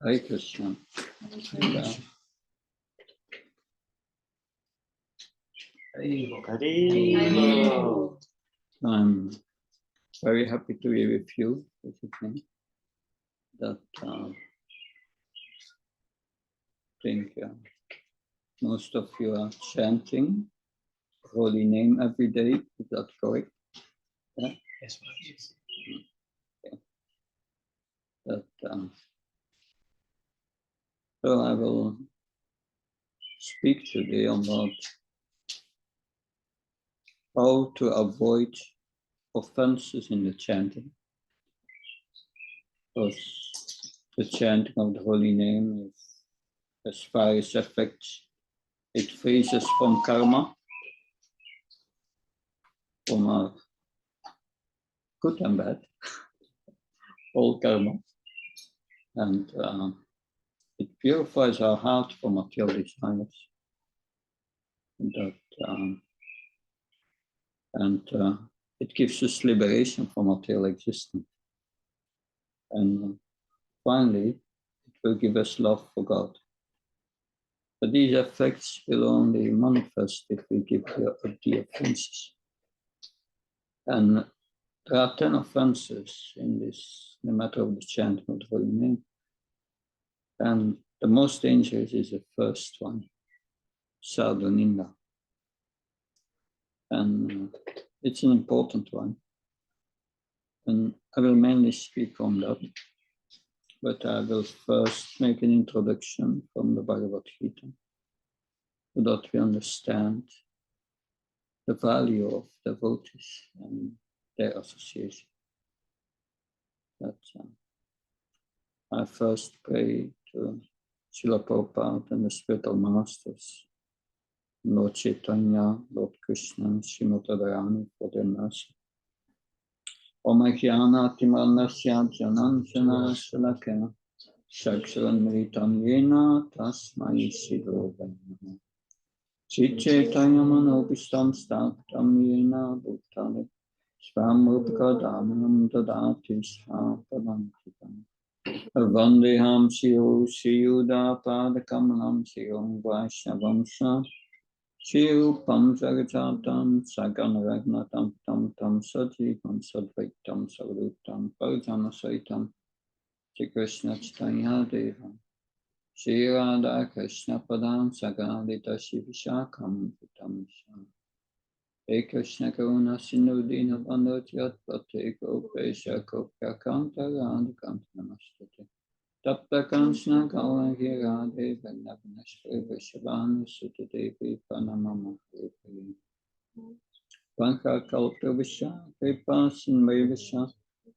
Hare Krishna. I'm very happy to be with you this evening. That I think most of you are chanting holy name every day. Is that correct? Yeah? Yes, okay. That, so I will speak today about how to avoid offenses in the chanting. Because the chanting of the holy name is, as far as affects, it frees us from karma, from our good and bad, all karma, and it purifies our heart from material desires. And it gives us liberation from material existence. And finally, it will give us love for God. But these effects will only manifest if we give up the offenses. And there are 10 offenses in the matter of the chanting of the holy name. And the most dangerous is the first one, Sadhu Ninda. And it's an important one. And I will mainly speak on that. But I will first make an introduction from the Bhagavad Gita, so that we understand the value of devotees and their association. That, I first pray to Srila Prabhupada and the spiritual masters, Lord Chaitanya, Lord Krishna, Srimati Radharani for their mercy. Om Jnana Timarnasya Jananjana Shalakya Shaksharan Mritam Yena Tasmai Siddhovaya Chit Chaitanya Manobishtam Staptam Yena Bhutale Swam Rupakadamanam Dadati Svapadantikam Vandeham Shiru Shiyuda Padakamalam Shirum Vaishnavam Sa Shirupam Jagajatam Sagan Ragnatam Tam Tam Sajivam Sadvaitam Sarutam Parjana Saitam Shri Krishna Chaitanya Devam Shri Radha Krishna Padam Sagadita Shivishakam Putam Sham Hey Krishna Karuna Sindhu Dina Bandhu Jat Pate Gopesha Kopya Kanta Radhikanta Namastate Tapta Kanchana Gauri Radhe Vrindavaneshwari Vrishabhanu Sutta Devi Pranamama Haripriya Vanka Kalpa Visha Kripa Sindhu Visha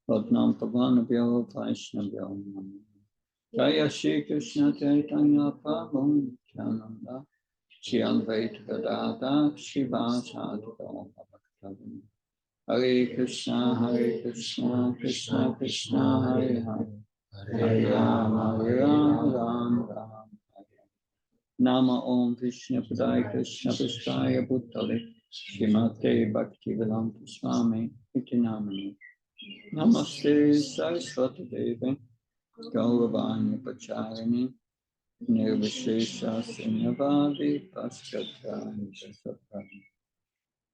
Padnam Pavanabhyo Vaishnavyo Namo Jaya Shri Krishna Chaitanya Prabhu Nityananda Shri Advaita Gadadhar Shivasadi Bhaktavan Hare Krishna Krishna Krishna Hare Hare Hare Rama Rama Hare Nama Om Vishnu Padaya Krishna Prasthaya Bhutale Srimate Bhaktivedanta Swami Iti Namani Namaste Saraswati Devi Gauravani Pacharini Nirvishesha Sunyavadi Paschatani Jasapani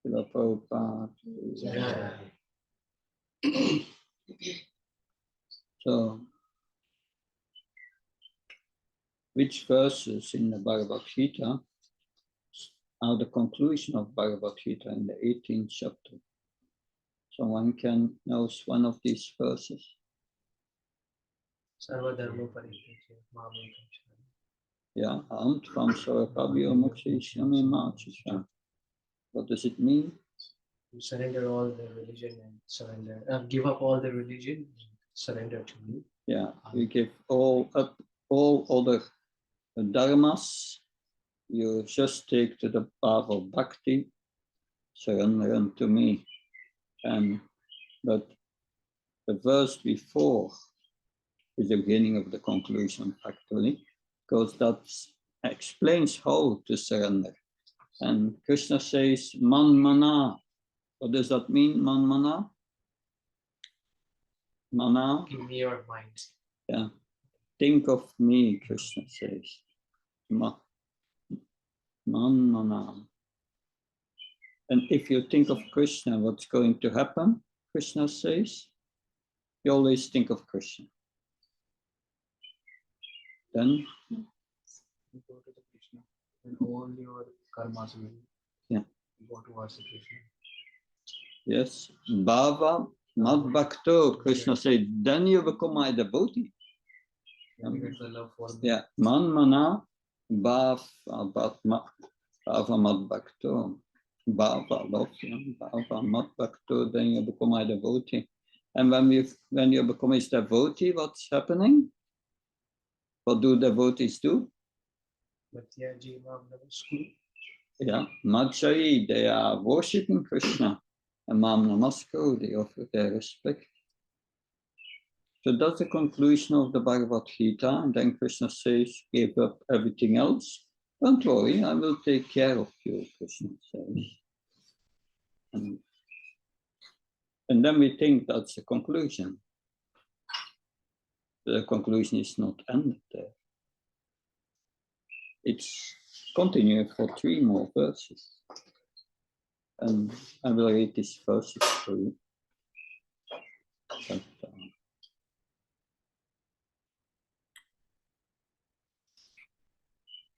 Srila Prabhupada. So, which verses in the Bhagavad Gita are the conclusion of Bhagavad Gita in the 18th chapter? Someone can know one of these verses. Yeah, Aham Tvam Sarvabhyo Mokshayishyami Ma Chisha. What does it mean? You surrender all the religion and surrender, give up all the religion, surrender to me. Yeah, you give all up, all other dharmas. You just take to the path of bhakti, surrender unto me. But the verse before is the beginning of the conclusion, actually, because that explains how to surrender. And Krishna says, man mana. What does that mean, man mana? Mana? Give me your mind. Yeah. think of me, Krishna says. Man manam. And if you think of Krishna, what's going to happen? Krishna says, you always think of Krishna. Then You go to the Krishna, and all your karmas will go towards the Krishna. Yes, Bhava Mad Bhakto, Krishna said, then you become my devotee. You get the love for me. Yeah, Man Mana Bhava Mad Bhakto. Bhava, love him, Bhava Mad Bhakto, then you become my devotee. And when you become his devotee, what's happening? What do devotees do? Yeah, Madhyayi, they are worshipping Krishna. And Mam Namaskar, they offer their respect. So that's the conclusion of the Bhagavad Gita. And then Krishna says, give up everything else. Don't worry, I will take care of you, Krishna says. And then we think that's the conclusion. The conclusion is not ended there. It's continued for 3 more verses. And I will read these verses for you. But,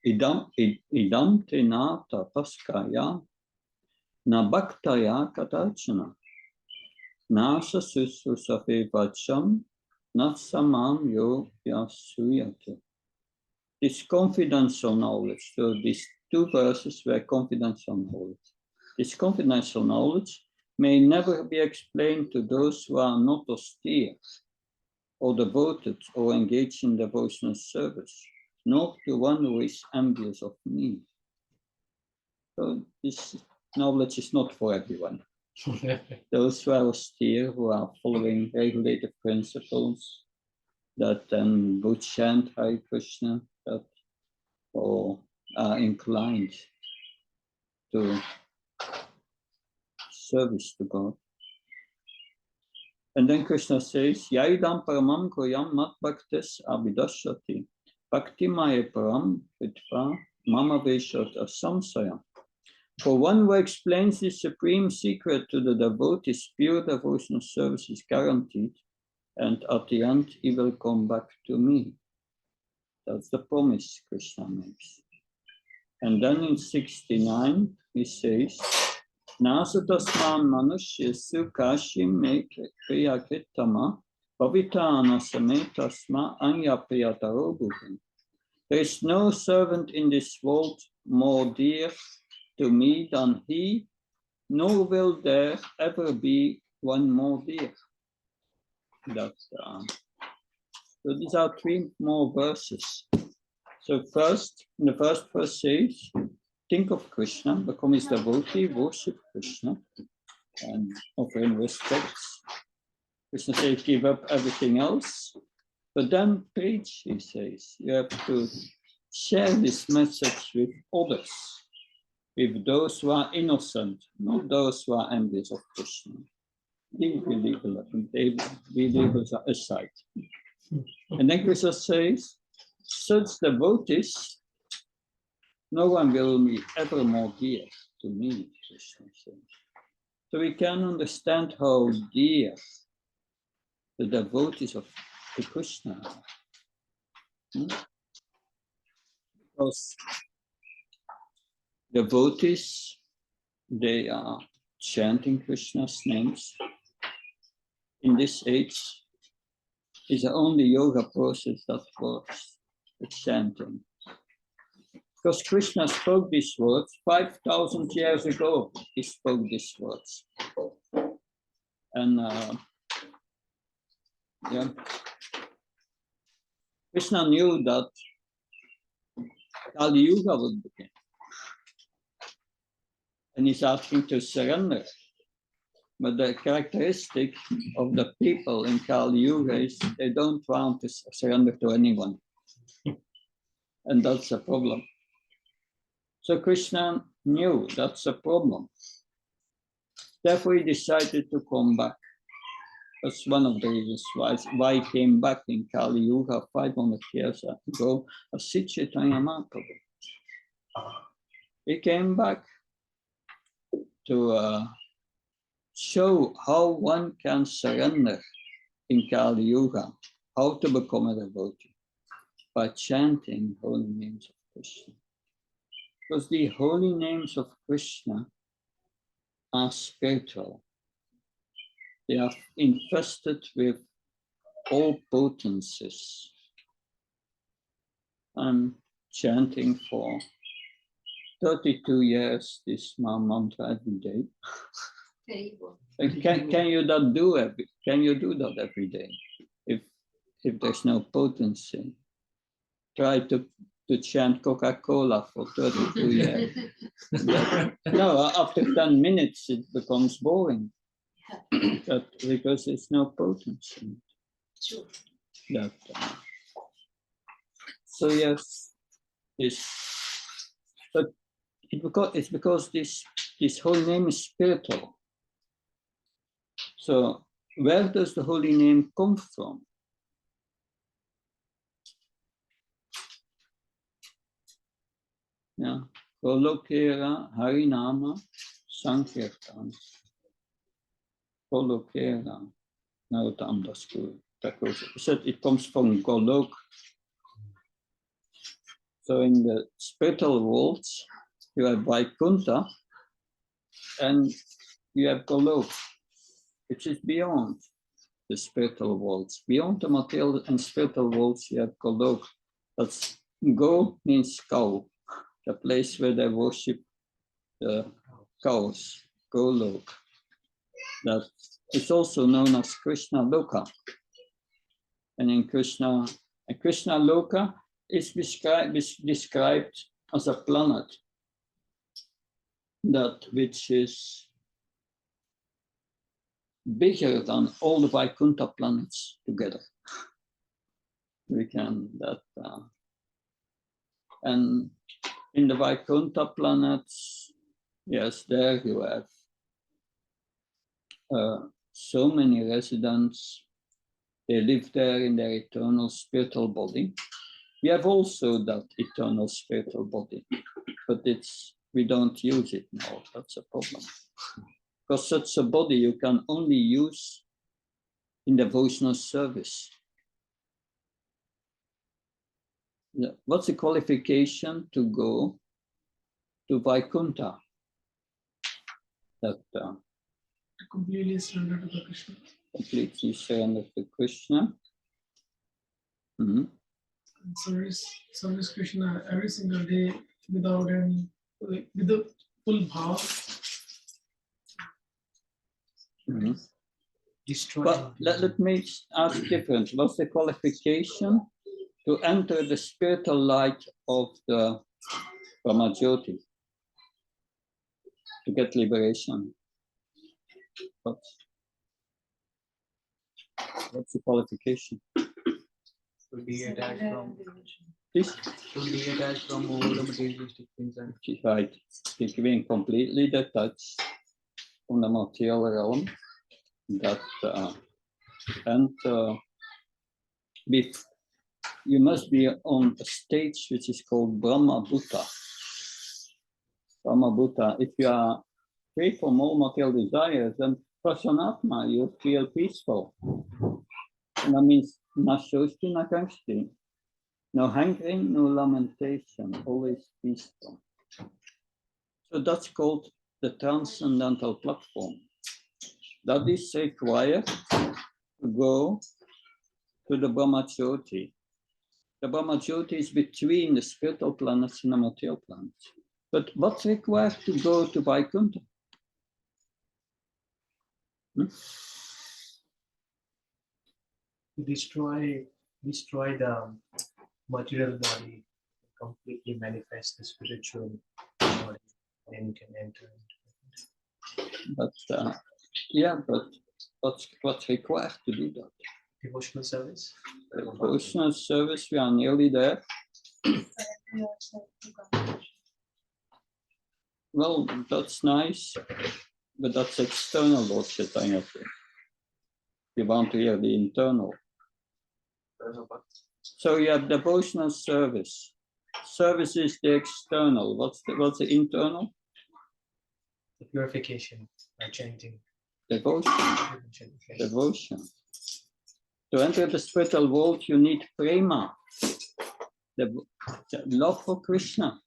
idam te na tapaskaya na bhaktaya katachana na sasusrusafe vacham na samam yo yasuyate. This confidential knowledge, so these 2 verses were confidential knowledge. This confidential knowledge may never be explained to those who are not austere or devoted or engaged in devotional service, not to one who is envious of me. So this knowledge is not for everyone. Those who are austere, who are following regulated principles, that then would chant Hare Krishna, that or are inclined to service to God. And then Krishna says, Yaidam paramam koyam mat bhaktis abhidashyati bhakti maya param vitva mama veshat asamsayam. For one who explains the supreme secret to the devotees, pure devotional service is guaranteed, and at the end he will come back to me. That's the promise Krishna makes. And then in 69 he says, Nasatasman manushyasu kashim me kriyakitama pavitana sametasma anyapayataro bhutam. There is no servant in this world more dear to me than he, nor will there ever be one more dear. That's, so these are 3 more verses. So first, in the first verse says, think of Krishna, become his devotee, worship Krishna, and offer him respects. Krishna says, give up everything else, but then preach, he says. You have to share this message with others, with those who are innocent, not those who are envious of Krishna. We leave aside. And then Krishna says, such devotees, no one will be ever more dear to me, Krishna says. So we can understand how dear the devotees of Krishna are. Because devotees, they are chanting Krishna's names. In this age, is the only yoga process that works, the chanting. Because Krishna spoke these words 5,000 years ago, he spoke these words. And Krishna knew that Kali Yuga would begin. And he's asking to surrender. But the characteristic of the people in Kali Yuga is they don't want to surrender to anyone. And that's a problem. So Krishna knew that's a problem. Therefore he decided to come back. That's one of the reasons why he came back in Kali Yuga 500 years ago as Sri Chaitanya Mahaprabhu. He came back to show how one can surrender in Kali Yuga, how to become a devotee by chanting holy names of Krishna. Because the holy names of Krishna are spiritual. They are infested with all potencies. I'm chanting for 32 years this mantra every day. Can you do that every day? If there's no potency, try to chant Coca-Cola for 32 years. No, after 10 minutes it becomes boring. Because there's no potency. Sure. So yes, but it's because this holy name is spiritual. So where does the holy name come from? Yeah, Kolokera Harinama Sankirtan. Kolokera. Now the underscore. It comes from Golok. So in the spiritual worlds, you have Vaikuntha and you have Golok, which is beyond the spiritual worlds. Beyond the material and spiritual worlds, you have Golok. That's Go means cow, the place where they worship the cows, Golok. That is also known as Krishna Loka. And in Krishna Loka is described as a planet which is bigger than all the Vaikuntha planets together. And in the Vaikuntha planets, yes, there you have so many residents. They live there in their eternal spiritual body. We have also that eternal spiritual body, but we don't use it now. That's a problem. Because such a body you can only use in devotional service. Yeah. What's the qualification to go to Vaikuntha? Completely surrender to Krishna. Completely surrender to Krishna. Mm-hmm. Service Krishna every single day without any, with the full bhav. Mm-hmm. But let me ask different. What's the qualification to enter the spiritual light of the Brahmajyoti to get liberation? What's the qualification? To detach from. This? To detach from all the materialistic things. Right. Being completely detached from the material realm. You must be on a stage which is called Brahma Bhuta. Brahma Bhuta. If you are free from all material desires, then prasanatma, you feel peaceful. And that means na shoshti, na kangshti. No hankering, no lamentation, always peaceful. So that's called the transcendental platform. That is required to go to the Brahmajyoti. The Brahmajyoti is between the spiritual planets and the material planets. But what's required to go to Vaikuntha? Destroy the material body, completely manifest the spiritual body, and you can enter into But what's required to do that? devotional service. Devotional service, we are nearly there. Well, that's nice, but that's external Lord Chaitanya. You want to hear the internal. So you have devotional service. Service is the external. What's the internal? The purification by chanting. Devotion. Devotion. To enter the spiritual world, you need prema, the love for Krishna.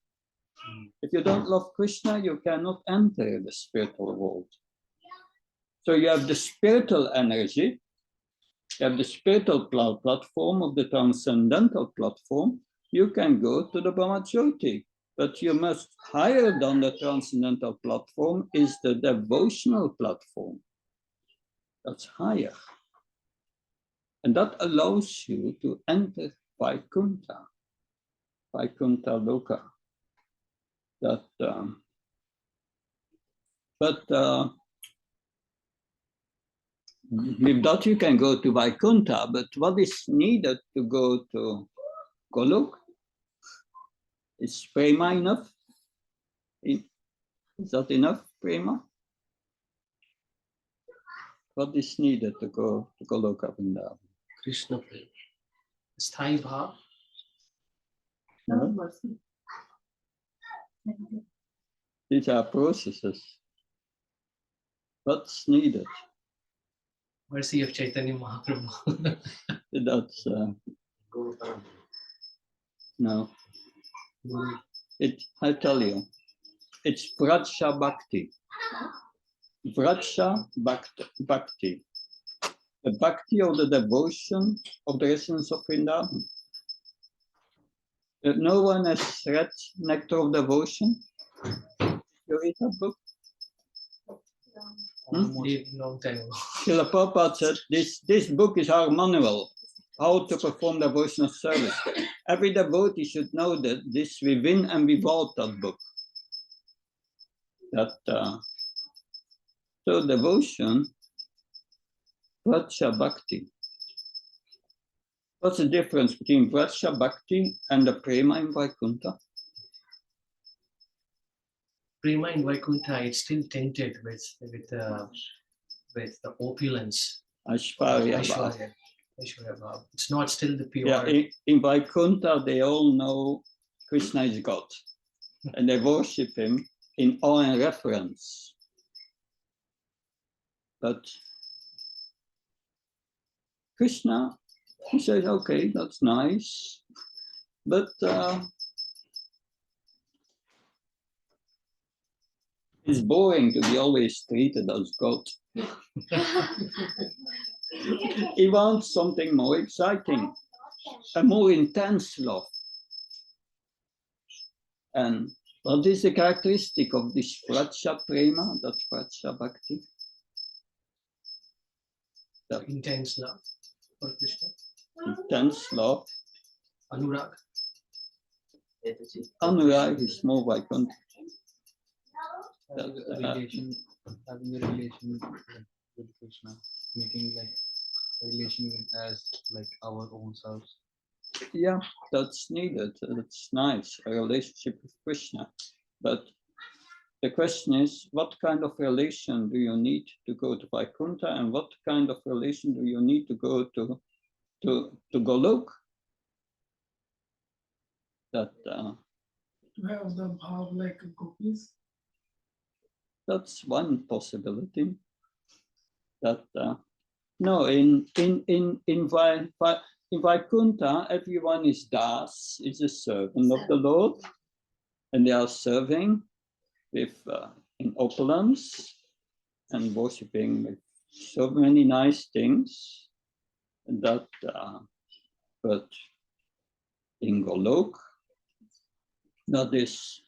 If you don't love Krishna, you cannot enter the spiritual world. So you have the spiritual energy, you have the spiritual platform of the transcendental platform. You can go to the Brahmajyoti, but you must, higher than the transcendental platform is the devotional platform. That's higher. And that allows you to enter Vaikuntha Loka. That, with that you can go to Vaikuntha, but what is needed to go to Golok? Is prema enough? Is that enough, prema? What is needed to go to Goloka Vrindavan? Krishna prema. Sthai bhav. No? These are processes. What's needed? Mercy of Chaitanya Mahaprabhu. That's no. I tell you, it's Vratsha Bhakti. Vratsha Bhakti. The Bhakti or the devotion of the essence of Vrindavan. No one has read Nectar of Devotion. You read that book? Long time ago. Srila Prabhupada said, this book is our manual, how to perform devotional service. Every devotee should know that this within and without that book. So devotion, Vratsha Bhakti. What's the difference between Vratsha Bhakti and the Prema in Vaikuntha? Prema in Vaikuntha, it's still tainted with the opulence. Aishwarya. Aishwarya Bhav. It's not still the pure. Yeah, in Vaikuntha, they all know Krishna is God. And they worship him in awe and reverence. But Krishna, he says, okay, that's nice. But it's boring to be always treated as God. He wants something more exciting, a more intense love. And what is the characteristic of this Vratsha Prema, that's Vratsha Bhakti? The intense love for Krishna. Intense love. Anurag. Anurag is more Vaikuntha. Having a relation with Krishna, making like a relation as like our own selves. Yeah, that's needed. That's nice, a relationship with Krishna. But the question is, what kind of relation do you need to go to Vaikuntha, and what kind of relation do you need to go to Golok? That To have the bhav like gopis. that's one possibility. That no, in Vaikuntha, everyone is das, is a servant of the Lord, and they are serving with in opulence and worshipping with so many nice things. That, but in Golok, that is,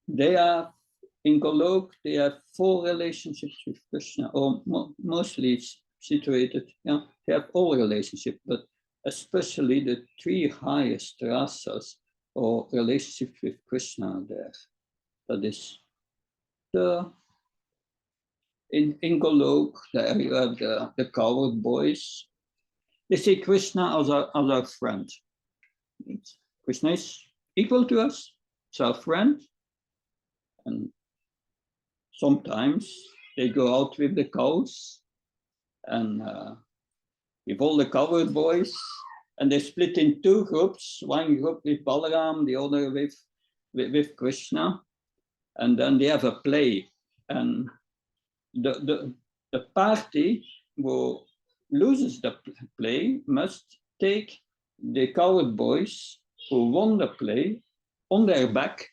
they are in Golok, they have 4 relationships with Krishna, or mostly it's situated. Yeah, they have all relationships, but especially the 3 highest rasas or relationships with Krishna there. That is in Golok, there you have the coward boys. They see Krishna as our friend. Krishna is equal to us, it's our friend. And sometimes they go out with the cows and with all the cowherd boys, and they split in two groups, one group with Balaram, the other with Krishna, and then they have a play, and the party who loses the play must take the cowherd boys who won the play on their back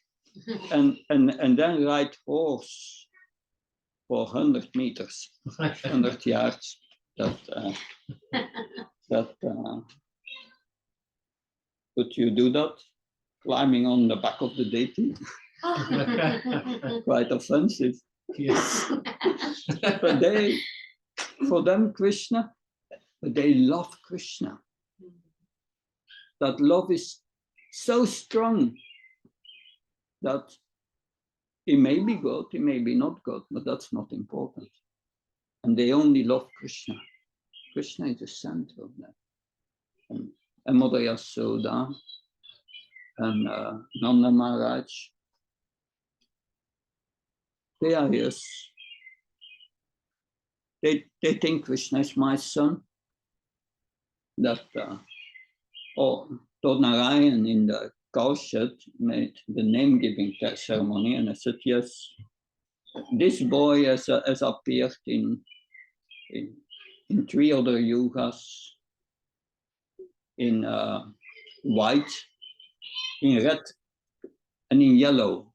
and then ride horse for 100 meters, 100 yards. Could you do that? Climbing on the back of the deity? Quite offensive. Yes. But for them, Krishna, they love Krishna. That love is so strong that he may be God, he may be not God, but that's not important. And they only love Krishna. Krishna is the center of that. And Mother Yasoda and Nanda Maharaj, they are yes. They think Krishna is my son. That Lord Narayan in the cow shed made the name giving ceremony, and I said, yes, this boy has appeared in 3 other yugas in white, in red, and in yellow.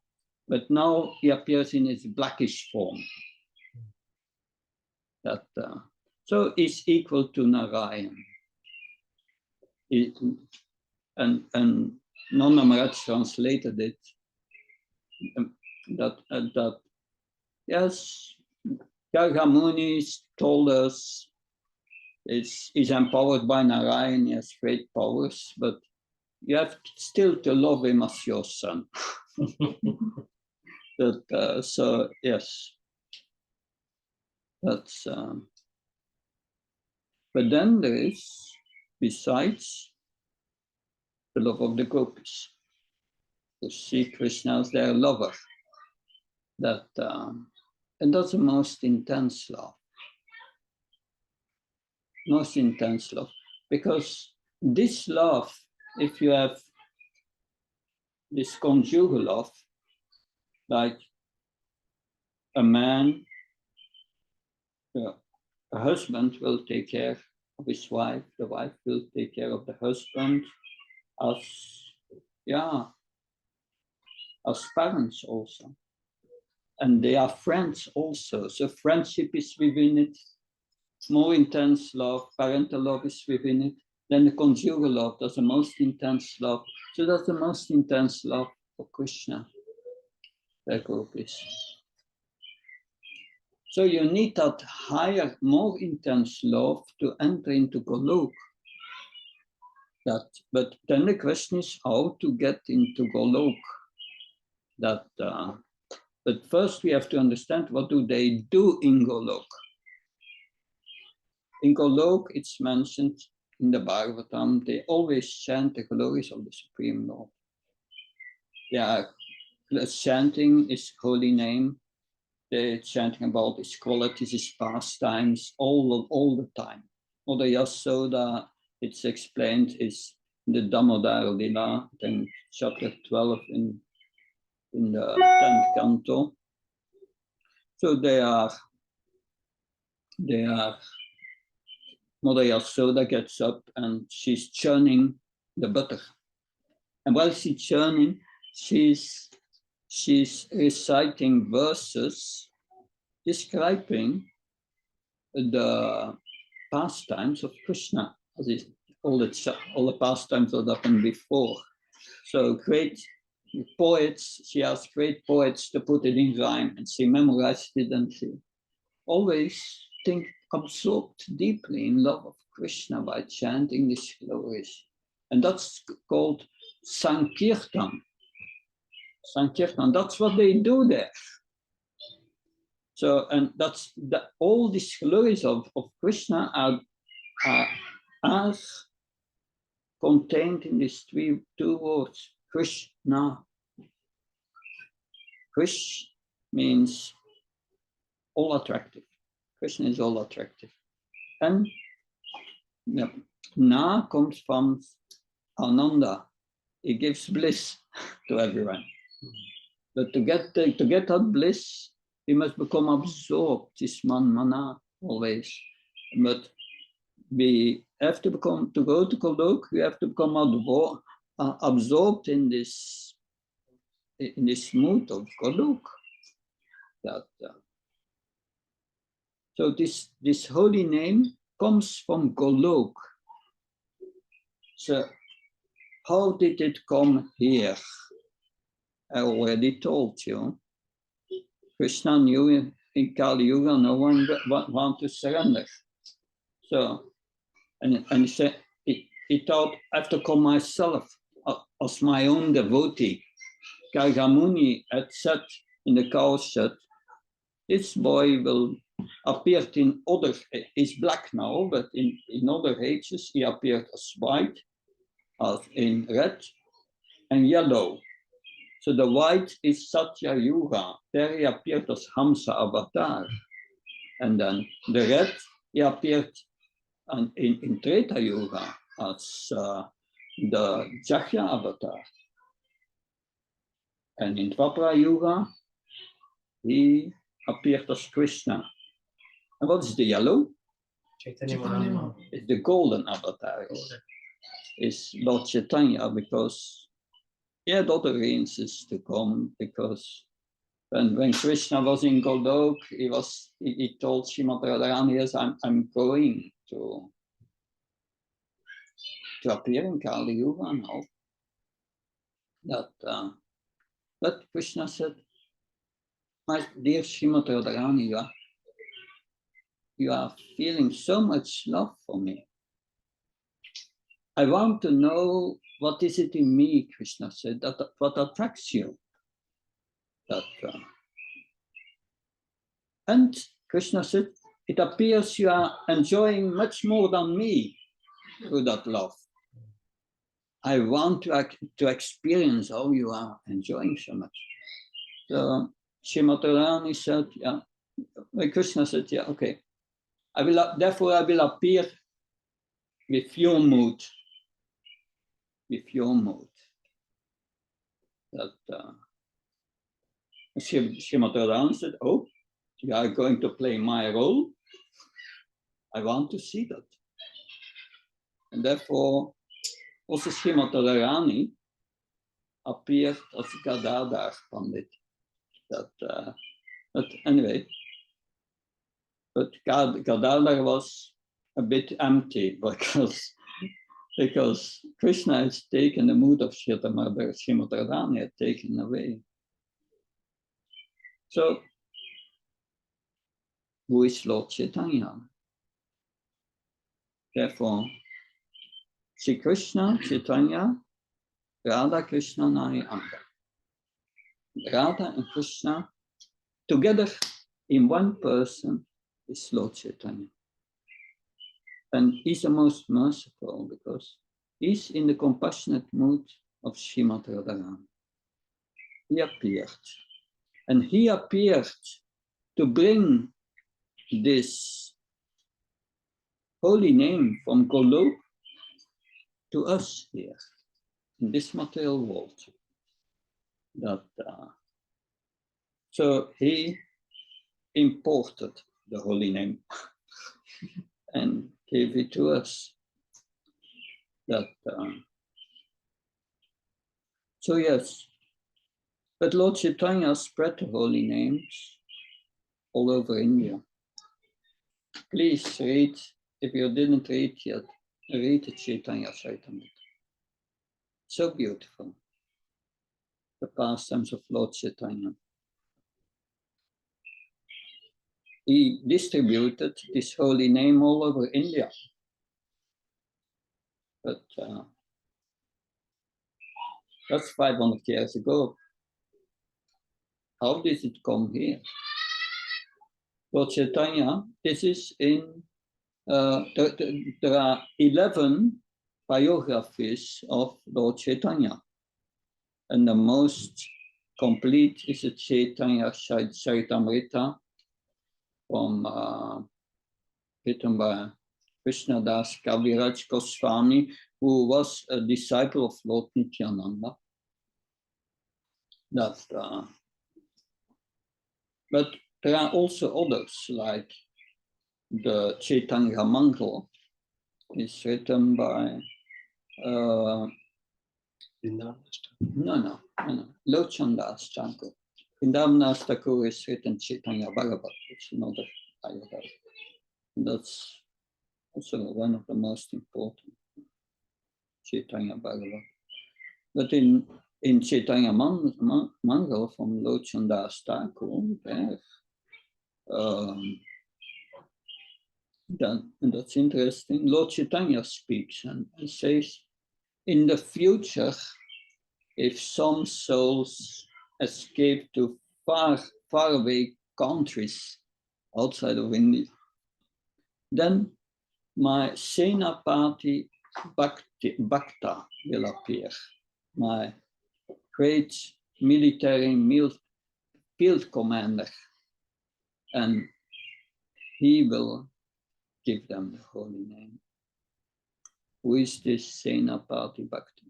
But now he appears in his blackish form. That so he's equal to Narayan. And Nanda Maharaj translated it that yes, Gargamuni told us is empowered by Narayan, he has great powers, but you have still to love him as your son. So yes, that's. But then there is, besides, the love of the gopis, who see Krishna as their lover. That and that's the most intense love. Most intense love, because this love, if you have this conjugal love, like a man, a husband will take care of his wife, the wife will take care of the husband, as parents also. And they are friends also. So friendship is within it. More intense love, parental love is within it. Then the conjugal love, that's the most intense love. So that's the most intense love for Krishna, their gopis. So you need that higher, more intense love to enter into Golok. But then the question is how to get into Golok. But first we have to understand, what do they do in Golok? In Golok, it's mentioned in the Bhagavatam, they always chant the glories of the Supreme Lord. They are chanting his holy name. They're chanting about his qualities, his pastimes, all the time. Mother Yasoda, it's explained, is the Damodar Lila, then chapter 12 in the 10th canto. So they are, Mother Yasoda gets up and she's churning the butter. And while she's churning, she's reciting verses describing the pastimes of Krishna, as is all the pastimes that happened before. So great poets, she asked great poets to put it in rhyme, and she memorized it, and she always absorbed deeply in love of Krishna by chanting these glories. And that's called Sankirtan. Sankirtan, that's what they do there. So, and that's all these glories of Krishna are contained in these two words, Krishna. Krish means all attractive. Krishna is all attractive. And Na comes from Ananda. He gives bliss to everyone. But to get that bliss, we must become absorbed. This mana always. But we have to go to Golok. We have to become absorbed in this mood of Golok. So this holy name comes from Golok. So how did it come here? I already told you. Krishna knew in Kali Yuga no one want to surrender. So, and he said, he thought, I have to come myself as my own devotee. Gargamuni had said in the Kaushad, this boy will appear in other, he's black now, but in other ages he appeared as white, as in red and yellow. So the white is Satya Yuga. There he appeared as Hamsa avatar. And then the red, he appeared in Treta Yuga as the Jagya avatar. And in Dwapara Yuga, he appeared as Krishna. And what is the yellow? Chaitanya Chaitanya Mahaprabhu. It's the golden avatar. Is Lord Chaitanya, because he had other reasons to come, because when Krishna was in Golok, he told Srimati Radharani, yes, I'm going to appear in Kali Yuga now. But Krishna said, my dear Srimati Radharani, you are feeling so much love for me. I want to know what is it in me, Krishna said, what attracts you. And Krishna said, it appears you are enjoying much more than me through that love. I want to experience how you are enjoying so much. So Srimati Radharani said, yeah. Krishna said, yeah, okay. Therefore I will appear with your mood. With your mood. Srimati Radharani said, oh, you are going to play my role? I want to see that. And therefore, also Srimati Radharani appeared as Gadadhar Pandit. But anyway, but Gadadhar was a bit empty because Krishna has taken the mood of Srimati Radharani had taken away. So, who is Lord Chaitanya? Therefore, Sri Krishna, Chaitanya, Radha, Krishna, Nayanga. Radha and Krishna together in one person is Lord Chaitanya. And he's the most merciful because he's in the compassionate mood of Srimati Radharani. He appeared. And he appeared to bring this holy name from Golok to us here in this material world. So he imported the holy name and gave it to us. So yes, but Lord Chaitanya spread the holy names all over India. Please read, if you didn't read yet, read the Chaitanya Charitamrita. So beautiful. The pastimes of Lord Chaitanya. He distributed this holy name all over India. But that's 500 years ago. How did it come here? Lord Chaitanya, this is in, there are 11 biographies of Lord Chaitanya. And the most complete is the Chaitanya Charitamrita from written by Krishnadas Kaviraj Goswami, who was a disciple of Lord Nityananda. But there are also others, like the Chaitanya Mangal is written by Lochandas Thakur. Vrindavandas Thakur is written Chaitanya Bhagavat, it's another Bhagavat. That's also one of the most important, Chaitanya Bhagavat. But in Chaitanya Mangal from Lochandas Thakur, there, that's interesting. Lord Chaitanya speaks and says, in the future, if some souls escape to faraway countries outside of India, then my Senapati Bhakta will appear, my great military field commander, and he will give them the holy name. Who is this Senapati Bhakta?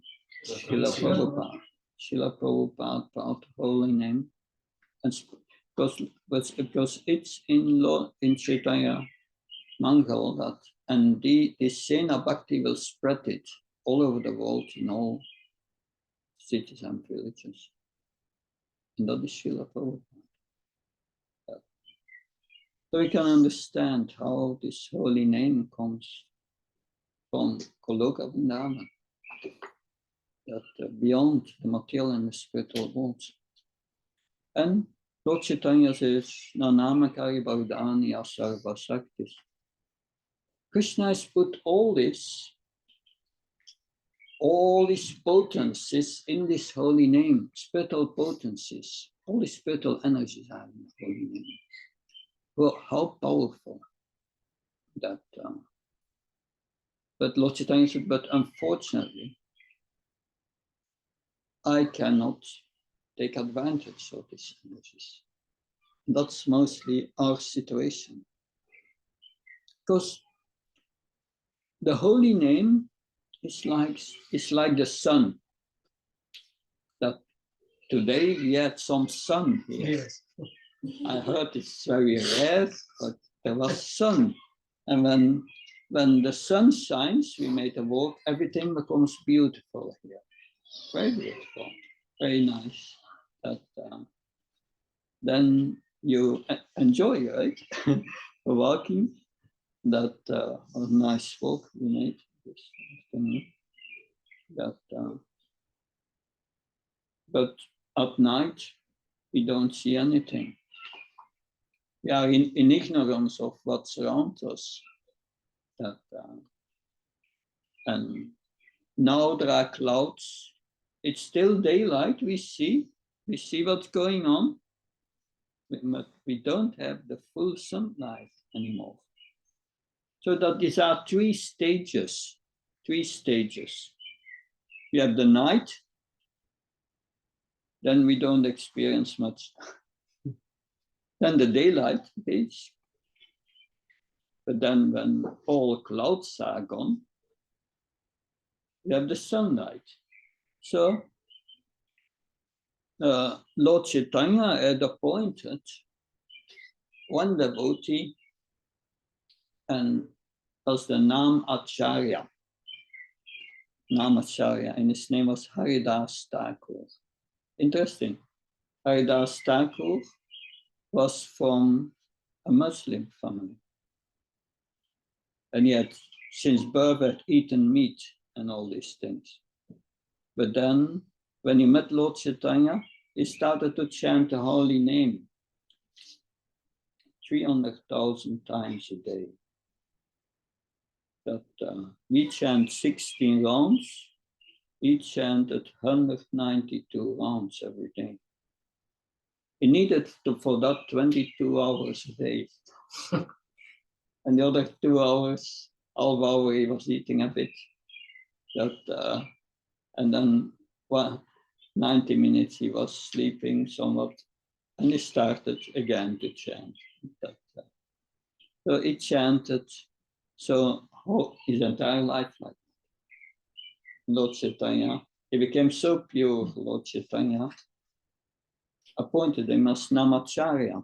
Srila Prabhupada. Srila Prabhupada brought the holy name, and because it's in Chaitanya Mangal that, and this Sena Bhakti will spread it all over the world in all cities and villages. And that is Srila Prabhupada. So we can understand how this holy name comes from Goloka Vrindavan, that beyond the material and the spiritual worlds. And Lord Chaitanya says, Nanamakari Bhavdani Asarva Shaktis. Krishna has put all these potencies in this holy name, spiritual potencies, all the spiritual energies are in the holy name. Well, how powerful that. But Lord Chaitanya said, but unfortunately, I cannot take advantage of these energies. That's mostly our situation. Because the holy name is like the sun. That today we had some sun here. Yes. I heard it's very rare, but there was sun. And when the sun shines, we made a walk, everything becomes beautiful here. Very beautiful, very nice. But then you enjoy, right? Walking. That a nice walk we made this afternoon. But at night we don't see anything. We are in ignorance of what's around us. And now there are clouds. It's still daylight. We see what's going on, but we don't have the full sunlight anymore. So that these are three stages. We have the night, then we don't experience much. Then the daylight age. But then when all clouds are gone, we have the sunlight. So Lord Chaitanya had appointed one devotee and as the Nam Acharya, and his name was Haridas Thakur. Interesting. Haridas Thakur was from a Muslim family. And he had since birth had eaten meat and all these things. But then when he met Lord Chaitanya, he started to chant the holy name 300,000 times a day. That we chant 16 rounds, he chanted 192 rounds every day. He needed for that 22 hours a day. And the other 2 hours, half hour, he was eating a bit. And then 90 minutes he was sleeping somewhat. And he started again to chant. So he chanted. So his entire life like Lord Chaitanya. He became so pure, Lord Chaitanya appointed him as Namacharya.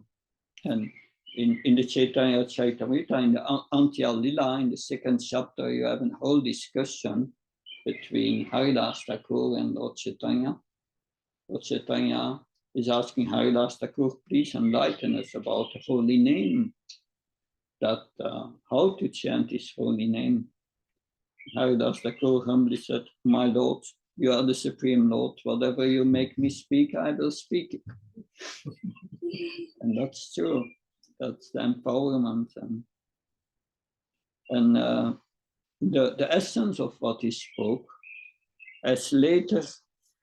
And in the Chaitanya Charitamrita, in the Antya Lila, in the second chapter, you have a whole discussion between Haridas Thakur and Lord Chaitanya. Lord Chaitanya is asking Haridas Thakur, please enlighten us about the holy name, that how to chant his holy name. Haridas Thakur humbly said, my Lord, you are the Supreme Lord. Whatever you make me speak, I will speak it. And that's true. That's the empowerment. And the essence of what he spoke is later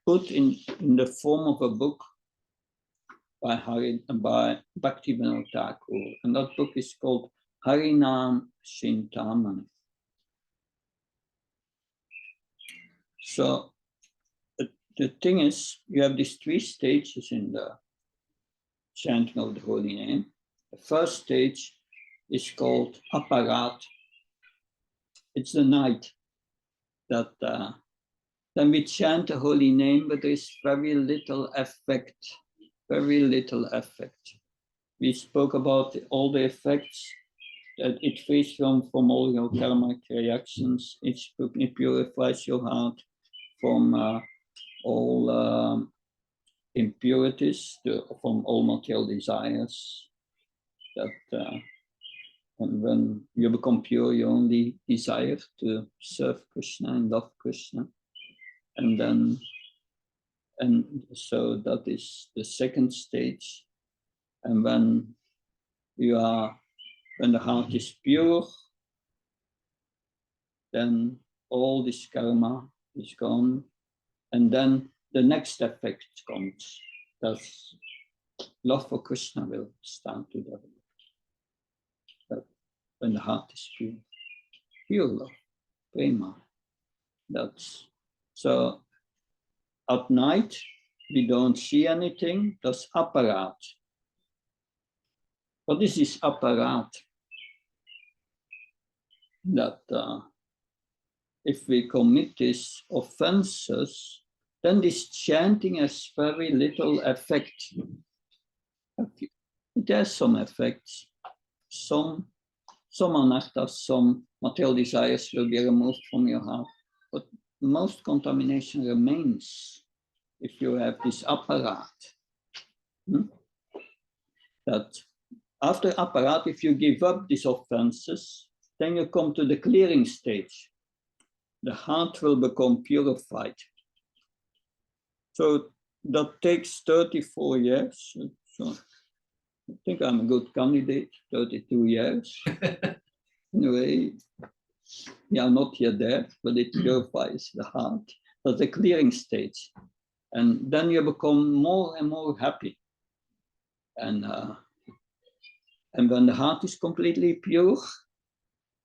put in the form of a book by Bhaktivinoda Thakur. And that book is called Harinam Chintamani. So the thing is, you have these three stages in the chanting of the holy name. The first stage is called aparat. It's the night that then we chant the holy name, but there is very little effect, very little effect. We spoke about all the effects that it frees from all your karmic reactions. It purifies your heart from all impurities, from all material desires. That and when you become pure, you only desire to serve Krishna and love Krishna, and so that is the second stage. And when the heart is pure, then all this karma is gone, and then the next effect comes. That's love for Krishna will start to develop. But when the heart is pure love, prema. That's so. At night we don't see anything. That's aparat. What is this aparat? That if we commit these offenses, then this chanting has very little effect. It has some effects. Some anarthas, some material desires will be removed from your heart, but most contamination remains if you have this aparat. That after aparat, if you give up these offenses, then you come to the clearing stage. The heart will become purified. So that takes 34 years. So I think I'm a good candidate, 32 years. Anyway, we are not yet there, but it purifies the heart. That's the clearing stage. And then you become more and more happy. And when the heart is completely pure,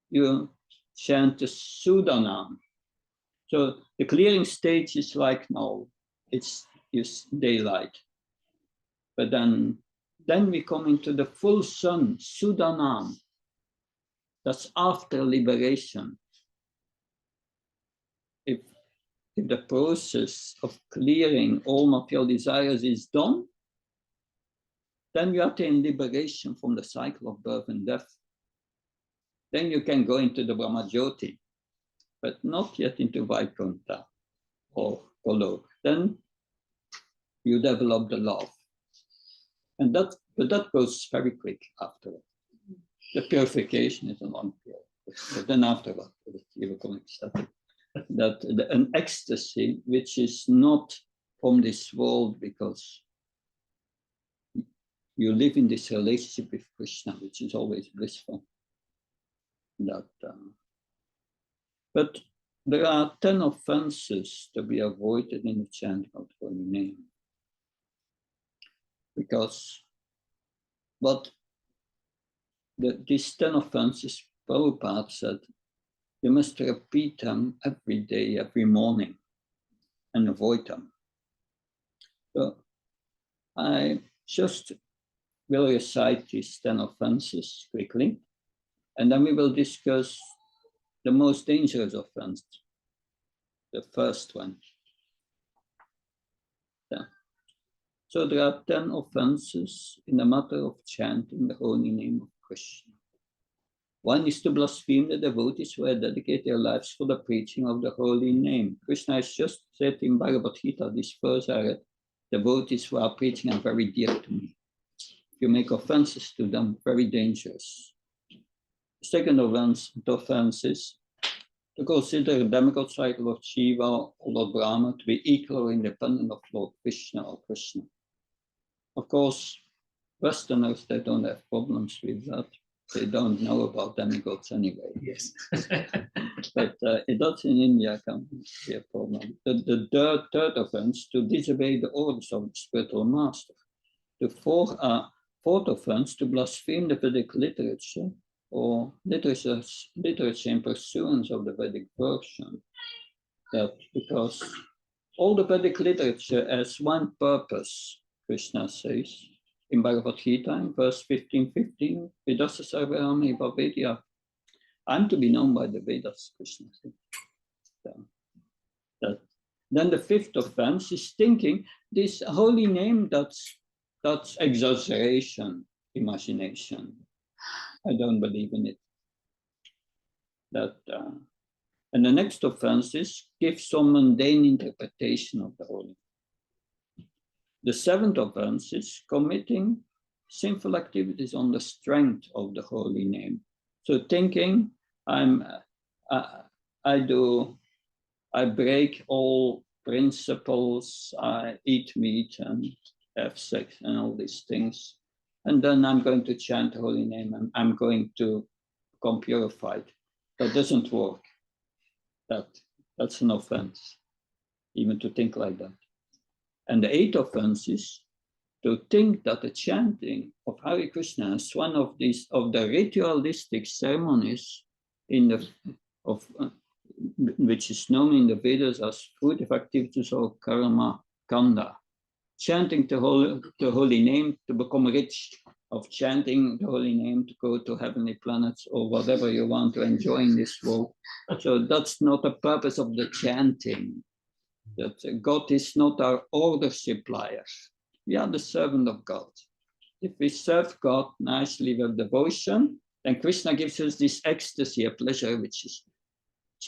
you chant the Sudanam. So the clearing stage is like now, it's daylight. But then we come into the full sun, Sudanam. That's after liberation. If the process of clearing all material desires is done, then you attain liberation from the cycle of birth and death. Then you can go into the Brahmajyoti, but not yet into Vaikuntha or Golok. Then you develop the love. But that goes very quick after. The purification is a long period. But then afterward, you become ecstatic. An ecstasy which is not from this world, because you live in this relationship with Krishna, which is always blissful. But there are 10 offenses to be avoided in the chanting of the holy name. Because these 10 offenses, Prabhupada said, you must repeat them every day, every morning, and avoid them. So I just will recite these 10 offenses quickly, and then we will discuss the most dangerous offense, the first one. Yeah. So there are 10 offenses in the matter of chanting the holy name of Krishna. One is to blaspheme the devotees who have dedicated their lives for the preaching of the holy name. Krishna has just said in Bhagavad Gita, this verse I read, devotees who are preaching are very dear to me. If you make offenses to them, very dangerous. The second offense is to consider the demigods like Lord Shiva or Lord Brahma to be equal or independent of Lord Krishna or Krishna. Of course, Westerners, they don't have problems with that. They don't know about demigods anyway. Yes. But that's in India can be a problem. The third offense, to disobey the orders of the spiritual master. The fourth offense, to blaspheme the Vedic literature or literature in pursuance of the Vedic version. That because all the Vedic literature has one purpose, Krishna says in Bhagavad Gita, in verse 15, Vedasa sarvami bhavedya. I'm to be known by the Vedas, Krishna says. Then the fifth offense is thinking this holy name, that's exaggeration, imagination. I don't believe in it. And the next offense is give some mundane interpretation of the holy name. The seventh offense is committing sinful activities on the strength of the holy name. So thinking I break all principles, I eat meat and have sex and all these things. And then I'm going to chant the holy name and I'm going to become purified. That doesn't work. That's an offense, even to think like that. And the eighth offense is to think that the chanting of Hare Krishna is one of the ritualistic ceremonies which is known in the Vedas as fruitive activities or karma kanda. Chanting the holy name to become rich, of chanting the holy name to go to heavenly planets or whatever you want to enjoy in this world. So that's not the purpose of the chanting. That God is not our order supplier. We are the servant of God. If we serve God nicely with devotion, then Krishna gives us this ecstasy, a pleasure which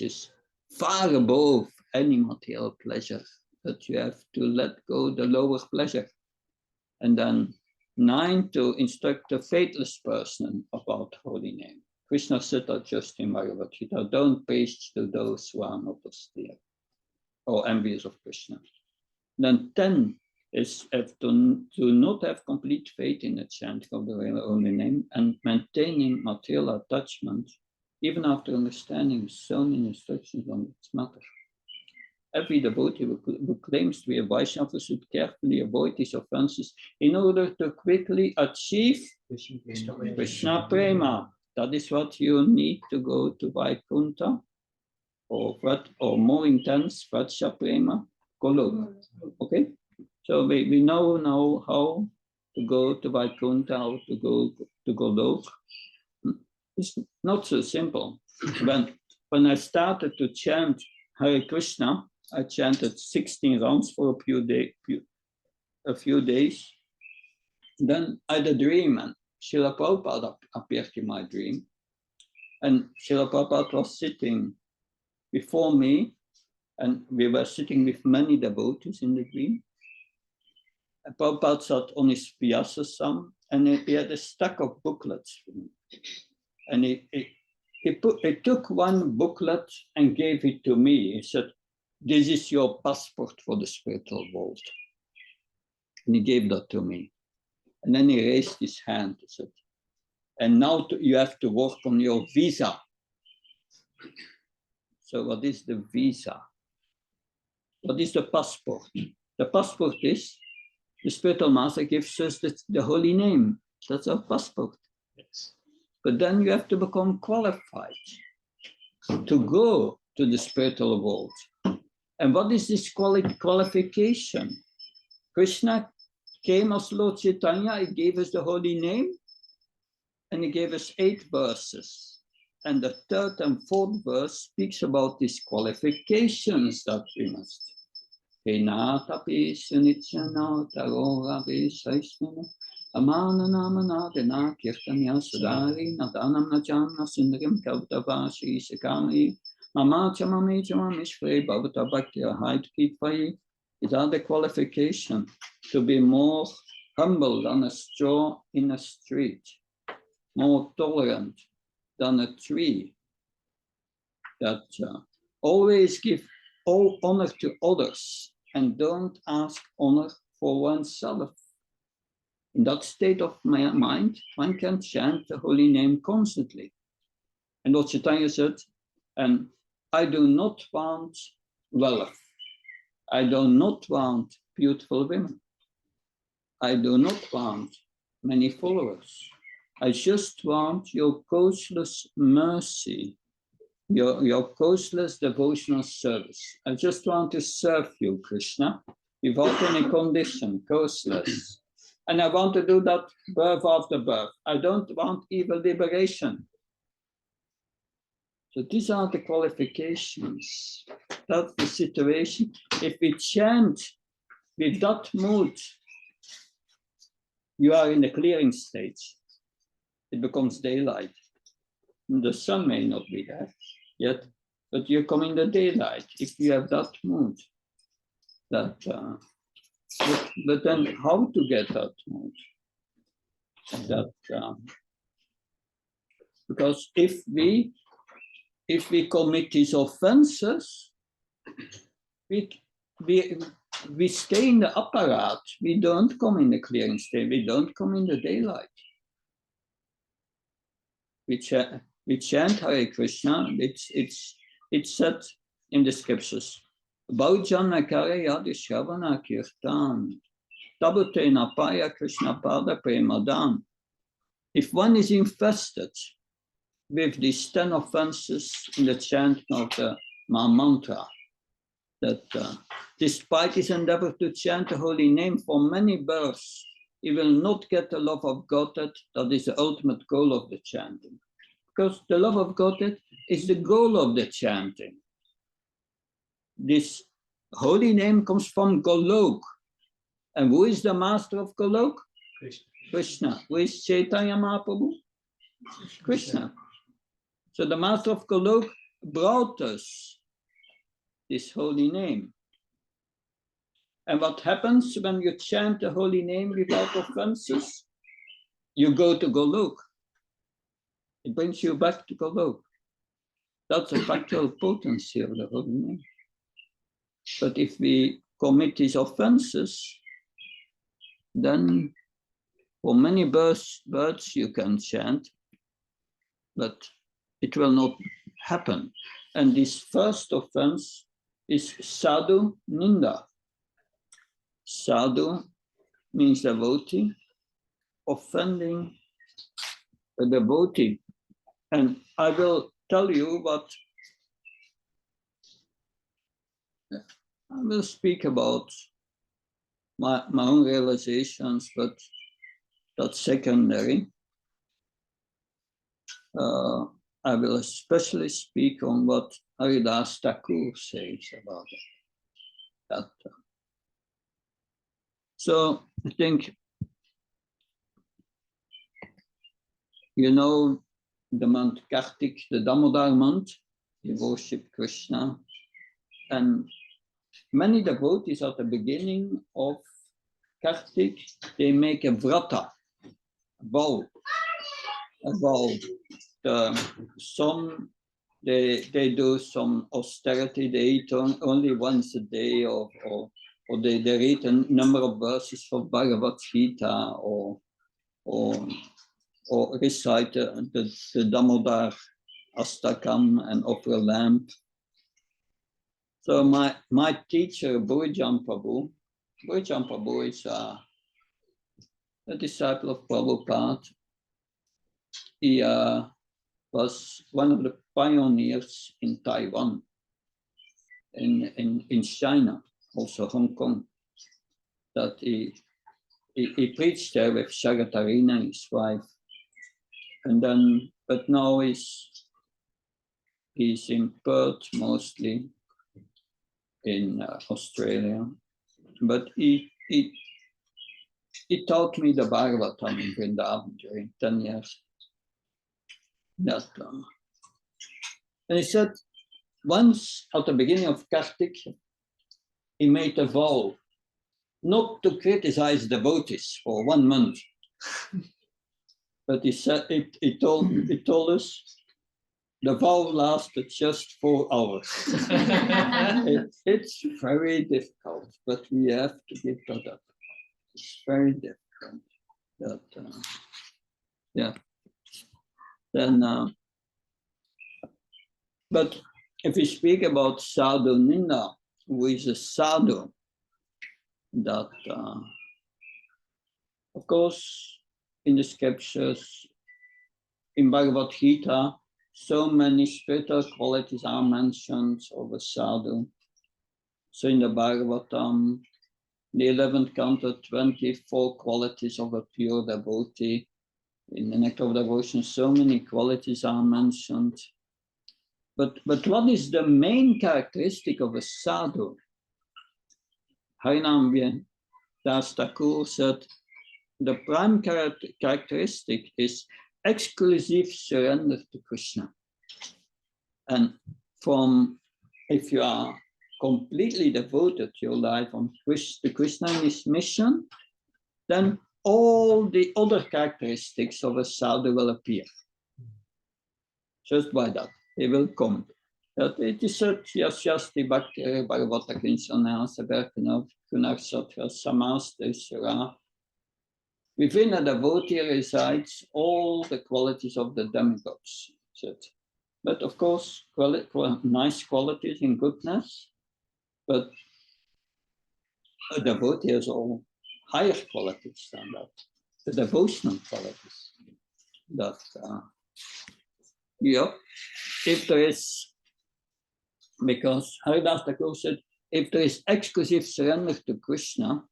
is far above any material pleasure, that you have to let go the lower pleasure. And then 9, to instruct the faithless person about holy name. Krishna said that just in Bhagavad Gita, don't preach to those who are not austere or envious of Krishna. Then 10 is to not have complete faith in the chanting of the holy name and maintaining material attachment, even after understanding so many instructions on this matter. Every devotee who claims to be a Vaishnava should carefully avoid these offenses in order to quickly achieve Krishna Prema. That is what you need to go to Vaikuntha, or more intense, Vratsya Prema, Goloka. Okay? So we now know how to go to Vaikuntha, how to go to Goloka. It's not so simple. When I started to chant Hare Krishna, I chanted 16 rounds for a few days. Then I had a dream, and Srila Prabhupada appeared in my dream. And Srila Prabhupada was sitting before me, and we were sitting with many devotees in the dream. And Prabhupada sat on his Vyasasam, and he had a stack of booklets. And he took one booklet and gave it to me. He said, "This is your passport for the spiritual world." And he gave that to me. And then he raised his hand. He said, "And now you have to work on your visa." So what is the visa? What is the passport? The passport is the spiritual master gives us the holy name. That's our passport. Yes. But then you have to become qualified to go to the spiritual world. And what is this qualification? Krishna came as Lord Chaitanya, he gave us the holy name, and he gave us 8 verses. And the third and fourth verse speaks about these qualifications that we must. Amana namana dena kirtanya sudari nadanam najana sundrim kavdavashi sekami mama chamami chamamishve bhavata bhaktya height kitvayi. These are the qualification to be more humble than a straw in a street, more tolerant than a tree, that always give all honor to others and don't ask honor for oneself. In that state of mind, one can chant the holy name constantly. And what Chaitanya said, and I do not want wealth. I do not want beautiful women. I do not want many followers. I just want your causeless mercy, your causeless devotional service. I just want to serve you, Krishna, without any condition, causeless. And I want to do that birth after birth. I don't want evil liberation. So these are the qualifications. That's the situation. If we chant with that mood, you are in the clearing stage. It becomes daylight. The sun may not be there yet, but you come in the daylight if you have that mood. That, but then how to get that mood? That, because if we commit these offenses, we stay in the apparat. We don't come in the clearing state. We don't come in the daylight. We chant Hare Krishna. It's said in the scriptures. Bhaujana karaya dishravana kirtan. Tabutena paya Krishna pada premadam. If one is infested with these 10 offenses in the chanting of the mantra, that despite his endeavor to chant the holy name for many births, he will not get the love of Godhead. That is the ultimate goal of the chanting. Because the love of Godhead is the goal of the chanting. This holy name comes from Golok. And who is the master of Golok? Krishna. Who is Chaitanya Mahaprabhu? Krishna. So the master of Golok brought us this holy name. And what happens when you chant the holy name without offenses? You go to Golok. It brings you back to Golok. That's the factual potency of the holy name. But if we commit these offenses, then for many births you can chant, but it will not happen. And this first offense is Sadhu Ninda. Sadhu means devotee, offending a devotee. And I will tell you what I will speak about my own realizations, but that's secondary. I will especially speak on what Haridas Thakur says about it. So I think, you know, the month Kartik, the Damodar month, you worship Krishna. And many devotees at the beginning of Kartik, they make a vrata, a vow. Some they do some austerity, they eat only once a day, or they read a number of verses from Bhagavad Gita, or recite the Damodar Astakam and offer a lamp. So my teacher, Bhujan Prabhu is a disciple of Prabhupada. He was one of the pioneers in Taiwan, in China, also Hong Kong. That he preached there with Shagatarina, his wife, and then, but now he's He's in Perth mostly, in Australia. But he taught me the Bhagavatam in Vrindavan during 10 years. That, and he said, once at the beginning of Kartik, he made a vow not to criticize devotees for 1 month. But he said, he told us the vow lasted just 4 hours. It's very difficult, but we have to give that up. It's very difficult. That, yeah. Then, but if we speak about Sadhu Ninda, who is a sadhu, that, of course, in the scriptures, in Bhagavad Gita, so many spiritual qualities are mentioned of a sadhu. So in the Bhagavatam, the 11th canto, 24 qualities of a pure devotee. In the Nectar of Devotion, so many qualities are mentioned. But what is the main characteristic of a sadhu? Harinam Das Thakur said, the prime characteristic is exclusive surrender to Krishna. And if you are completely devoted your life on the Krishna and his mission, then all the other characteristics of a sadhu will appear. Just by that, they will come. That it is such Yashyasti Bhakti Bhagavata Kinshana Saberkanav Kunar Satra Samastesura. Within a devotee resides all the qualities of the demigods. But of course, nice qualities in goodness, but a devotee has all higher qualities than that, the devotional qualities. That, yeah, if there is, because Haridas Thakur said, if there is exclusive surrender to Krishna,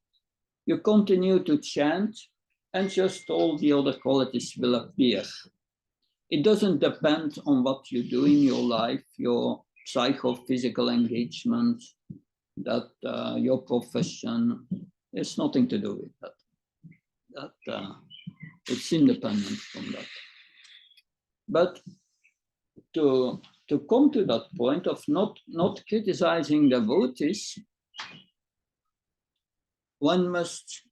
you continue to chant and just all the other qualities will appear. It doesn't depend on what you do in your life, your psychophysical engagement, that your profession. There's nothing to do with that. It's independent from that. But to come to that point of not criticizing devotees, one must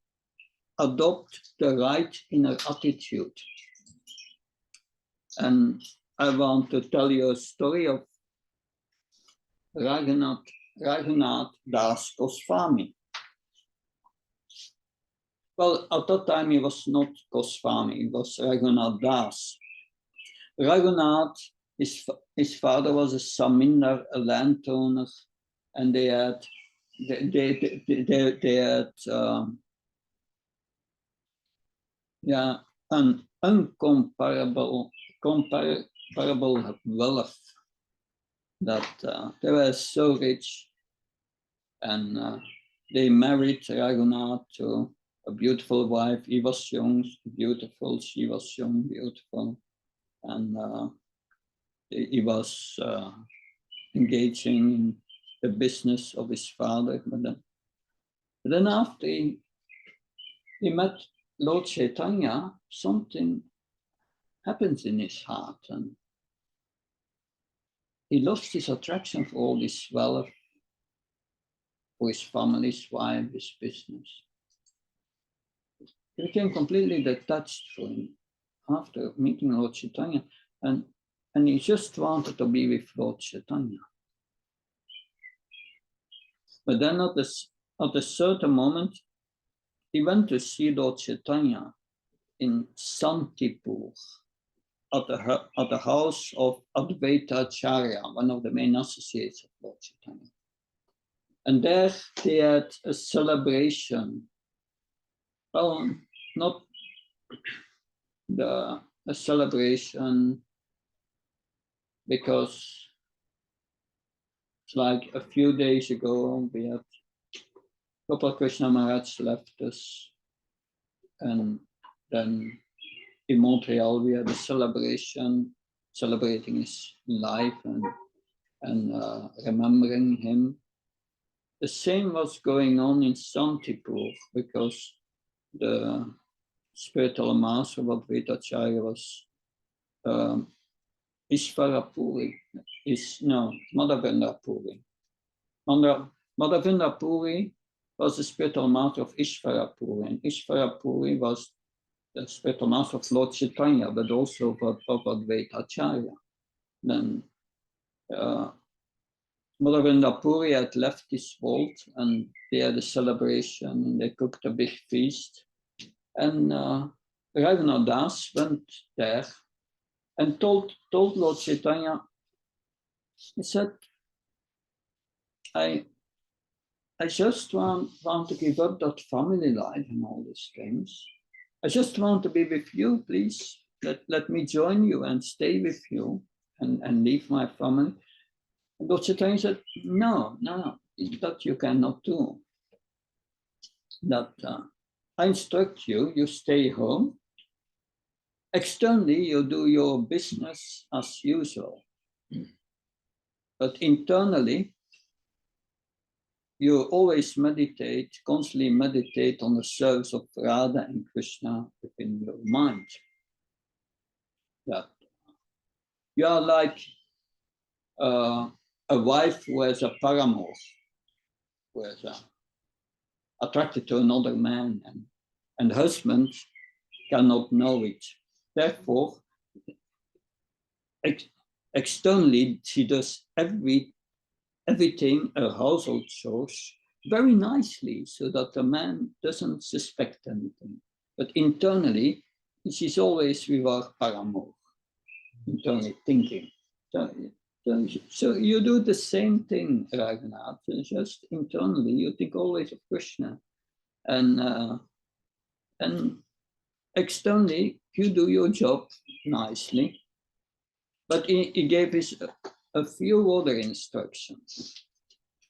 adopt the right inner attitude. And I want to tell you a story of Raghunath Das Goswami. Well, at that time he was not Goswami, he was Raghunath Das. Raghunath, his father was a Samindar, a landowner, and they had an uncomparable wealth. That they were so rich, and they married Raghunath to a beautiful wife. He was young, beautiful. She was young, beautiful, and he was engaging in the business of his father. But then after he met Lord Chaitanya, something happens in his heart, and he lost his attraction for all this wealth, for his family, his wife, his business. He became completely detached from him after meeting Lord Chaitanya, and he just wanted to be with Lord Chaitanya. But then at a certain moment, he went to see Lord Chaitanya in Santipur, at the house of Advaita Acharya, one of the main associates of Lord Chaitanya. And there they had a celebration. Well, not a celebration, because it's like a few days ago we had Gopal Krishna Maharaj left us, and then in Montreal we had a celebration celebrating his life and remembering him. The same was going on in Santipur, because the spiritual master of Advaitacharya was Ishvarapuri, Madhavendra Puri. Madhavendra Puri was the spiritual master of Ishvarapuri, and Ishvarapuri was the spiritual master of Lord Chaitanya, but also of Advaitacharya. Then Madhavendra Puri had left this world, and they had a celebration, and they cooked a big feast. And Raghunath Das went there and told Lord Chaitanya, he said, I just want to give up that family life and all these things. I just want to be with you, please. Let me join you and stay with you and leave my family. And Lord Chaitanya said, no, that you cannot do. That I instruct you, you stay home. Externally, you do your business as usual. But internally, you always meditate, constantly meditate on the service of Radha and Krishna within your mind. That you are like a wife who has a paramour, who is attracted to another man, and husband cannot know it. Therefore, externally, she does everything, her household chores, very nicely, so that the man doesn't suspect anything. But internally, she's always with her paramour, internally thinking. So you do the same thing, Raghunath, just internally, you think always of Krishna. And externally, you do your job nicely. But he gave us a few other instructions.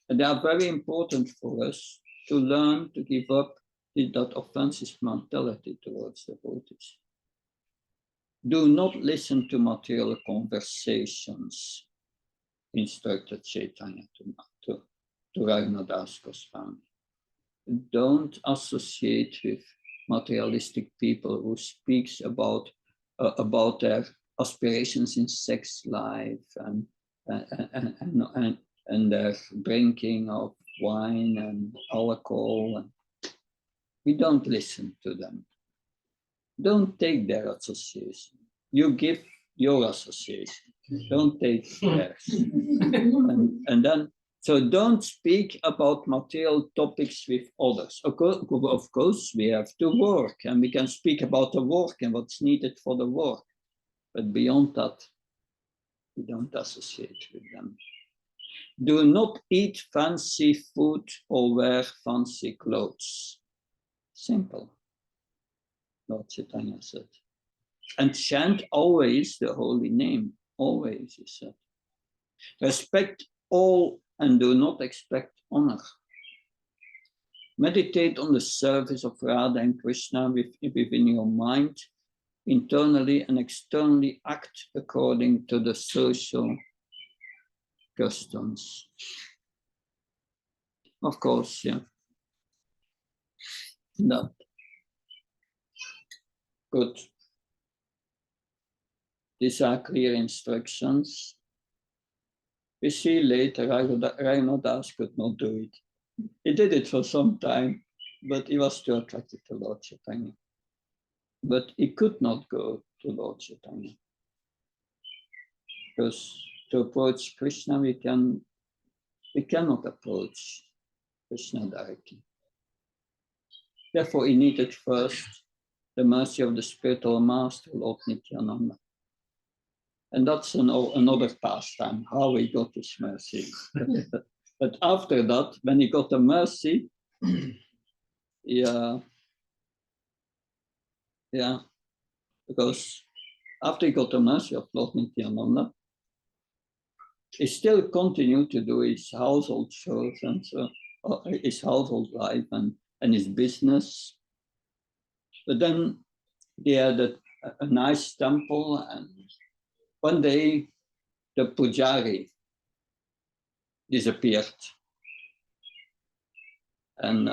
And they are very important for us to learn to give up that offensive mentality towards devotees. Do not listen to material conversations, instructed Chaitanya to Raghunath Das Goswami. Don't associate with materialistic people who speaks about their aspirations in sex life and their drinking of wine and alcohol. We don't listen to them. Don't take their association. You give your association. Don't take theirs. and then, so don't speak about material topics with others. Of course, we have to work, and we can speak about the work and what's needed for the work. But beyond that, we don't associate with them. Do not eat fancy food or wear fancy clothes. Simple, Lord Chaitanya said. And chant always the holy name, always, he said. Respect all and do not expect honor. Meditate on the service of Radha and Krishna within your mind. Internally and externally act according to the social customs. Of course, yeah. That. Good. These are clear instructions. We see later Raghunath Das could not do it. He did it for some time, but he was too attracted to Lord Chaitanya. But he could not go to Lord Chaitanya. Because to approach Krishna, we cannot approach Krishna directly. Therefore, he needed first the mercy of the spiritual master, Lord Nityananda. And that's another pastime, how he got his mercy. But after that, when he got the mercy, yeah, because after he got the mercy of Lord Nityananda, he still continued to do his household chores and so his household life and his business. But then he had a nice temple, one day the pujari disappeared. And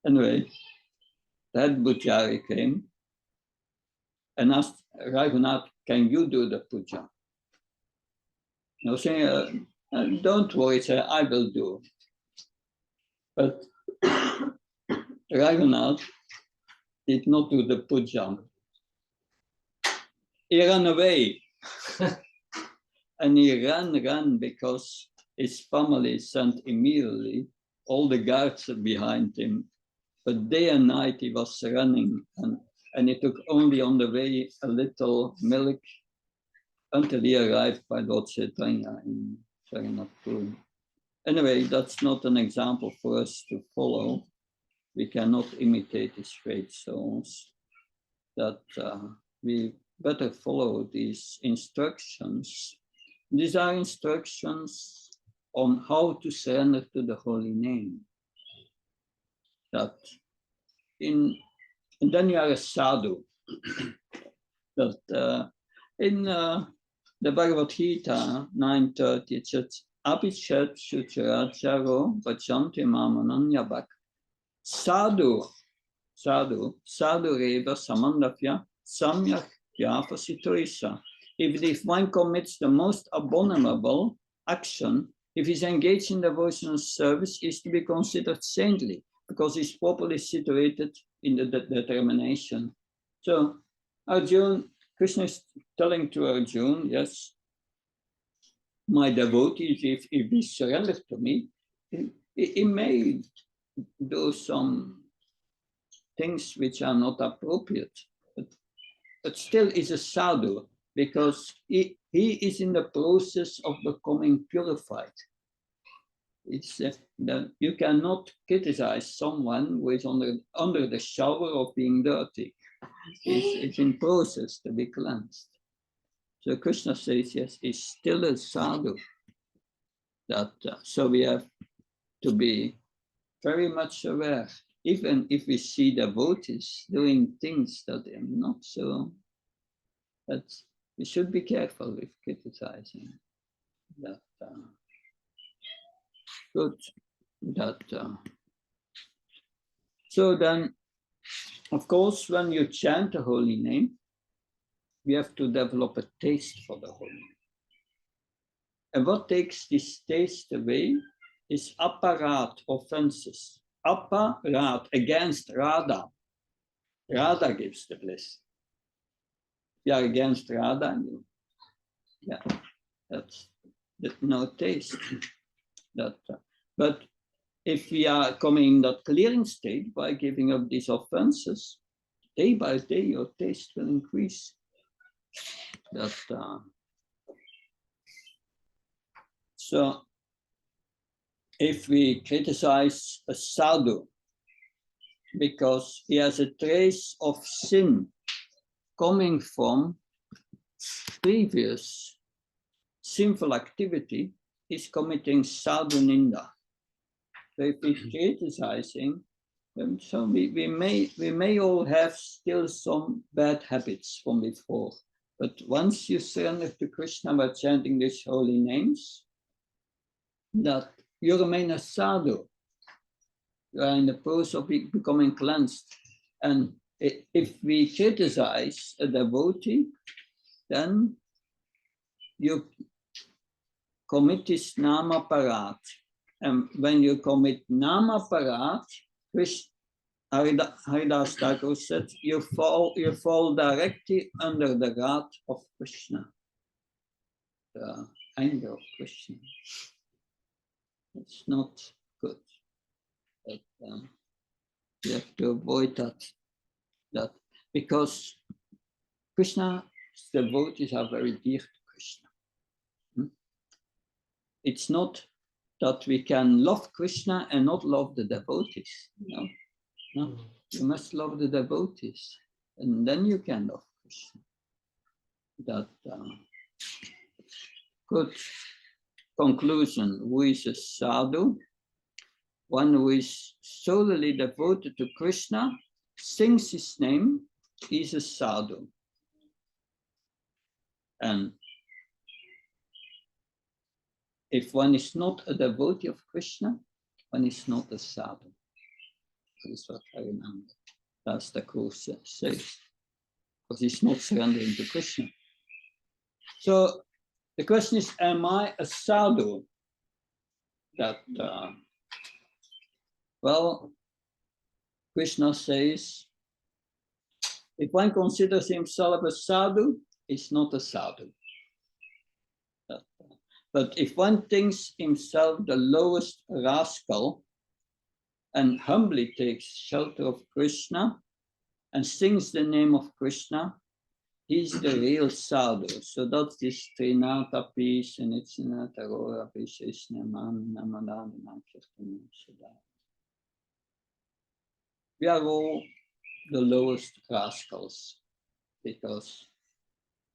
anyway, that pujari came and asked Raghunath, can you do the puja? I was saying, don't worry, sir, I will do. But Raghunath did not do the puja. He ran away. And he ran because his family sent immediately all the guards behind him. But day and night he was running, and he took only on the way a little milk until he arrived by Lord Chaitanya in Jagannath-puri. Anyway, that's not an example for us to follow. We cannot imitate his great souls. That we better follow these instructions. These are instructions on how to surrender to the holy name. That and then you are a sadhu. That in the Bhagavad Gita 9:30 it says, Abhichet Shucharacharo Vachanti Mamananyabhak. Sadhu Reva Samandapya Samyak Yapasitoisa. If one commits the most abominable action, if he's engaged in devotional service, is to be considered saintly because he's properly situated in the determination. So Arjuna, Krishna is telling to Arjuna, yes, my devotees, if he surrenders to me, he may do some things which are not appropriate, but still is a sadhu because he is in the process of becoming purified. It's that you cannot criticize someone who is under the shower of being dirty. It's in process to be cleansed. So Krishna says, yes, he's still a sadhu. That so we have to be very much aware, even if we see devotees doing things that are not so. That we should be careful with criticizing. That good. That so then, of course, when you chant the holy name, we have to develop a taste for the holy name. And what takes this taste away is aparat offenses. Aparat against Radha. Radha gives the bliss. We are against Radha. Yeah, that's no taste. That, but if we are coming in that clearing state by giving up these offenses, day by day your taste will increase. That so if we criticize a sadhu because he has a trace of sin coming from previous sinful activity, is committing sadhu ninda. So if we're criticizing, so we may all have still some bad habits from before, but once you surrender to Krishna by chanting these holy names, that you remain a sadhu. You are in the process of becoming cleansed. And if we criticize a devotee, then you commit this namaparat. And when you commit namaparat, Haridas Thakur said, you fall directly under the wrath of Krishna, the anger of Krishna. It's not good. But, you have to avoid that because Krishna's devotees are very dear to Krishna. It's not that we can love Krishna and not love the devotees. No, you must love the devotees, and then you can love Krishna. That good conclusion. Who is a sadhu? One who is solely devoted to Krishna, sings his name, is a sadhu. And if one is not a devotee of Krishna, one is not a sadhu. That is what I remember. That's the course says. Because he's not surrendering to Krishna. So the question is, am I a sadhu? That, well, Krishna says, if one considers himself a sadhu, he's not a sadhu. But if one thinks himself the lowest rascal and humbly takes shelter of Krishna and sings the name of Krishna, he's the real sadhu. So that's this Trinata peace and it's in a Tarora We are all the lowest rascals because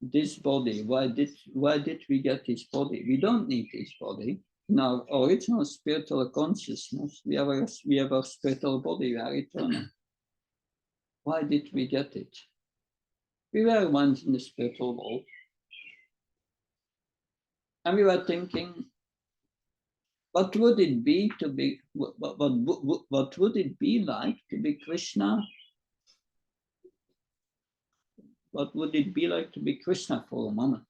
this body, why did we get this body? We don't need this body. In our original spiritual consciousness, we have our spiritual body, we are eternal. Why did we get it? We were once in the spiritual world. And we were thinking, what would it be to be, what would it be like to be Krishna? What would it be like to be Krishna for a moment?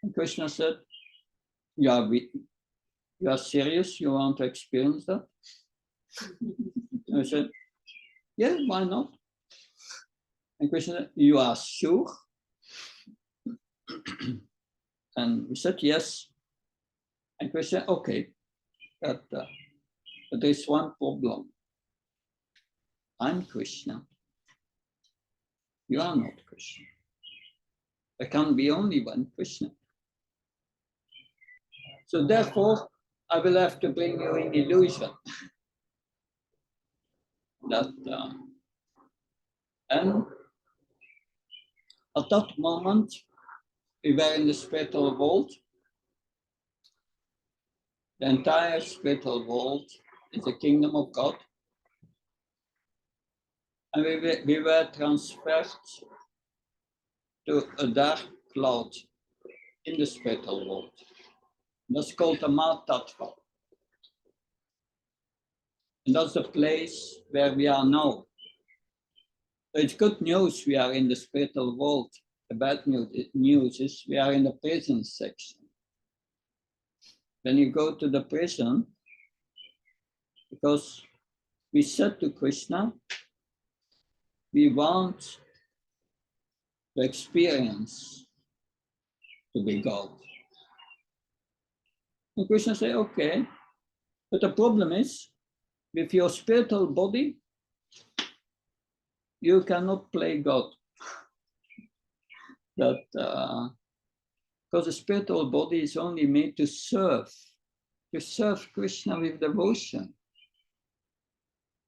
And Krishna said, you are serious? You want to experience that? And I said, yeah, why not? And Krishna said, you are sure? And we said, yes. And Krishna said, okay, but there's one problem. I'm Krishna. You are not Krishna. There can be only one Krishna. So therefore, I will have to bring you in illusion. That, and at that moment, we were in the spiritual world. The entire spiritual world is the kingdom of God. And we were transferred to a dark cloud in the spiritual world. That's called the Mahatattva. And that's the place where we are now. It's good news we are in the spiritual world. The bad news is we are in the prison section. When you go to the prison, because we said to Krishna, we want the experience to be God. And Krishna said, okay, but the problem is, with your spiritual body, you cannot play God. That because the spiritual body is only made to serve Krishna with devotion.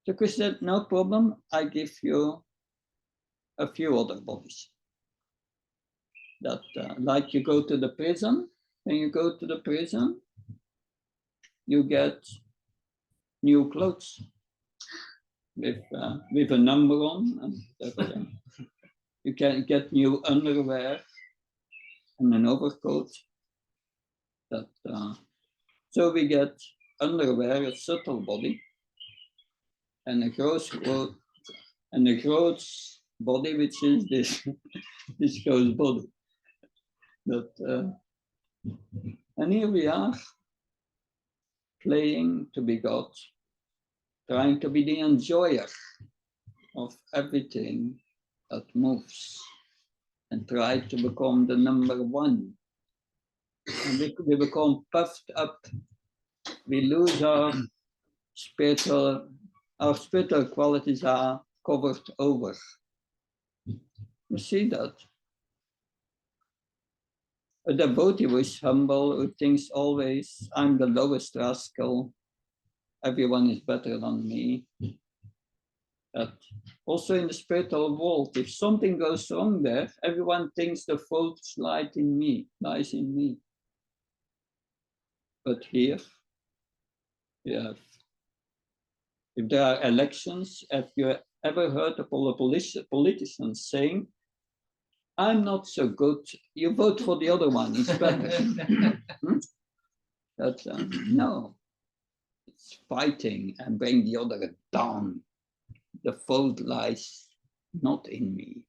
So Krishna said, no problem, I give you a few other bodies. That like you go to the prison, when you go to the prison, you get new clothes with a number on, and you can get new underwear and an overcoat. That so we get underwear, a subtle body, and a gross cloth, and a gross body, which is this this gross body. That and here we are playing to be God, trying to be the enjoyer of everything that moves, and try to become the number one. And we become puffed up. We lose our spiritual qualities are covered over. You see that? A devotee who is humble, who thinks always, I'm the lowest rascal, everyone is better than me. That also in the spiritual world, if something goes wrong there, everyone thinks the fault lies in me. But here, yeah, if there are elections, have you ever heard of all the politicians saying, I'm not so good. You vote for the other one. He's better. That's no. It's fighting and bring the other down. The fault lies not in me.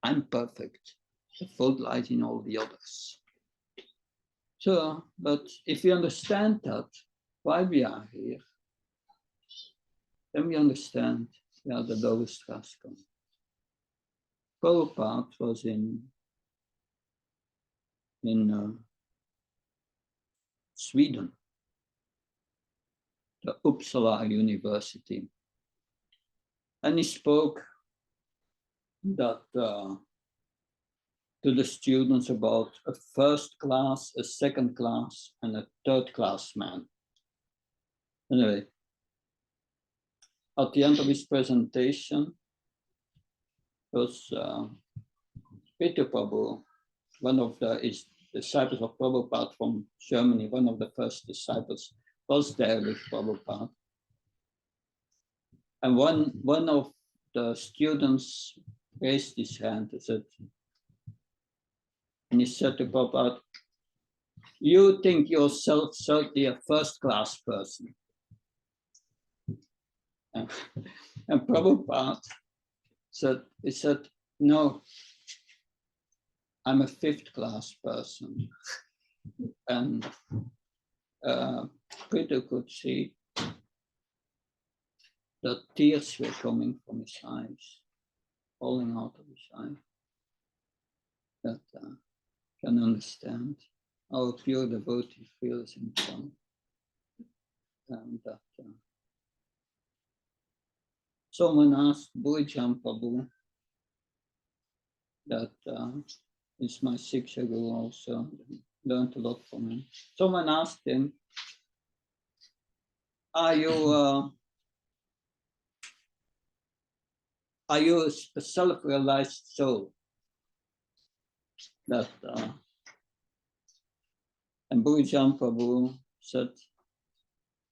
I'm perfect. The fault lies in all the others. So, but if we understand that, why we are here, then we understand where the lowest class comes. Prabhupada was in Sweden, the Uppsala University, and he spoke that to the students about a first class, a second class, and a third class man. Anyway, at the end of his presentation was Peter Prabhu, one of the disciples of Prabhupada from Germany, one of the first disciples, was there with Prabhupada. And one of the students raised his hand and he said to Prabhupada, "You think yourself certainly a first-class person." And Prabhupada said, "No, I'm a fifth-class person." And Peter could see that tears were coming from his eyes, falling out of his eyes. That can understand how a pure devotee feels himself. And that someone asked Bhujam Prabhu, that is my Siksha Guru also, learned a lot from him. Someone asked him, are you a self-realized soul? That and Bhujam Prabhu said,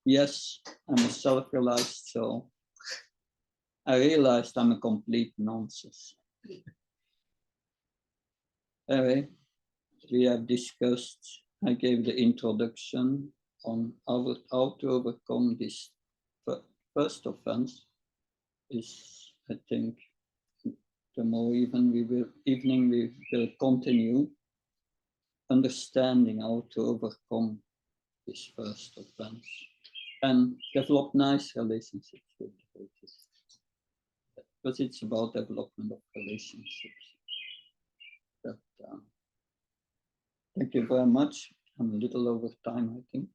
yes, I'm a self-realized soul. I realized I'm a complete nonsense. Anyway, we have discussed, I gave the introduction on how to overcome this first offense. Is, I think, tomorrow evening we will continue understanding how to overcome this first offense and develop nice relationships with devotees. Because it's about development of relationships. But, thank you very much. I'm a little over time, I think.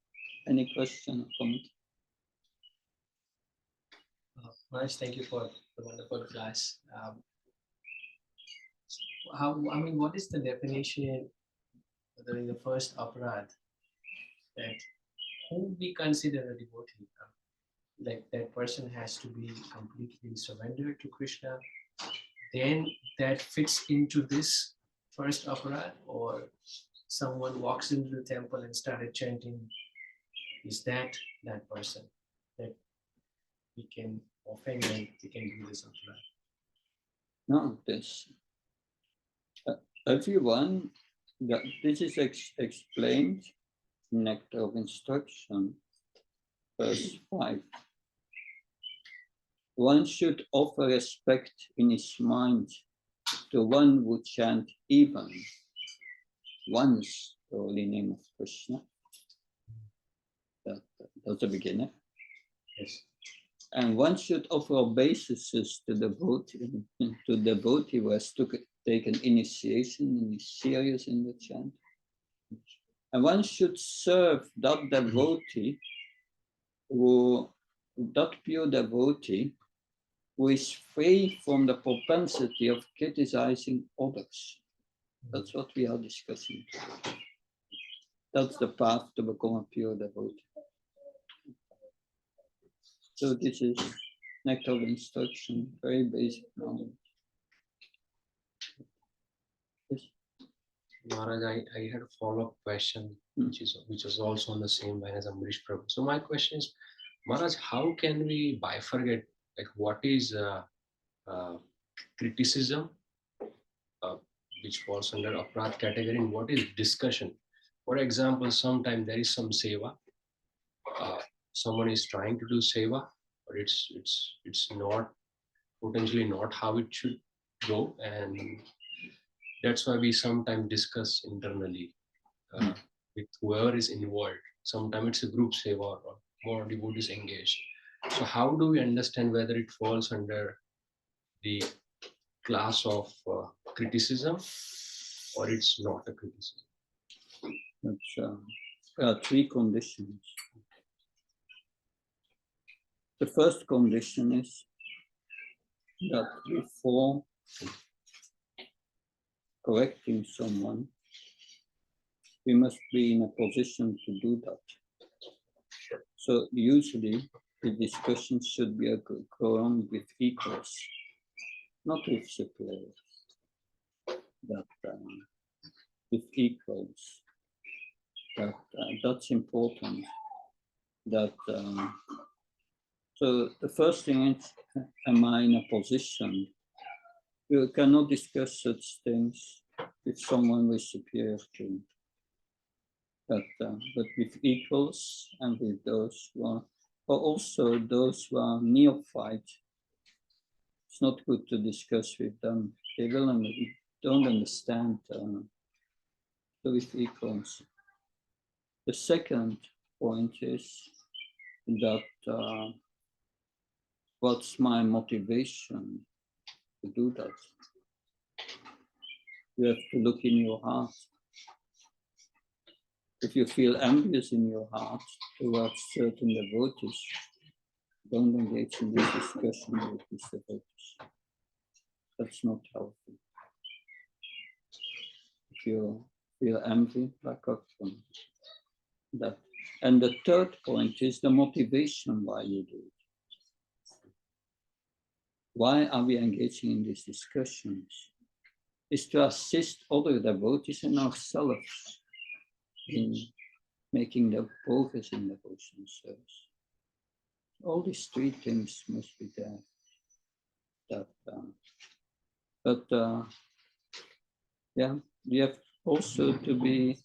Any question or comment? Maharaj, thank you for the wonderful class. What is the definition during the first aparad that who we consider a devotee? Like that person has to be completely surrendered to Krishna, then that fits into this first aparad, or someone walks into the temple and started chanting, is that person that we can offend and we can do this aparad? No, this everyone, this is explained in Nectar of Instruction, verse 5. One should offer respect in his mind to one who chant even once the holy name of Krishna. That's the beginner. Yes. And one should offer obeisances to devotee who has taken initiation and is serious in the chant. And one should serve that devotee that pure devotee who is free from the propensity of criticizing others. That's what we are discussing today. That's the path to become a pure devotee. So this is Nectar of Instruction, very basic knowledge. Yes. Maharaj, I had a follow-up question, which is also on the same line as Amrish Prabhu. So my question is, Maharaj, how can we bifurcate, like what is criticism which falls under aparadh category, and what is discussion. For example, sometimes there is some seva. Someone is trying to do seva, but it's not potentially not how it should go, and that's why we sometimes discuss internally with whoever is involved. Sometimes it's a group seva or more devotees engaged. So how do we understand whether it falls under the class of criticism or it's not a criticism? There are three conditions. The first condition is that before correcting someone, we must be in a position to do that. So usually the discussion should be going with equals, not with superiors, that with equals. That's important. That so the first thing is, am I in a position? You cannot discuss such things with someone who is superior to you. But with equals and with those who are, or also those who are neophytes, it's not good to discuss with them. They don't understand. So with equals. The second point is that what's my motivation to do that? You have to look in your heart. If you feel envious in your heart towards certain devotees, don't engage in this discussion with these devotees. That's not healthy. If you feel envy, back up from that. And the third point is the motivation why you do it. Why are we engaging in these discussions? Is to assist other devotees and ourselves in making the progress in devotional service. All these three things must be there. Yeah, we have also to be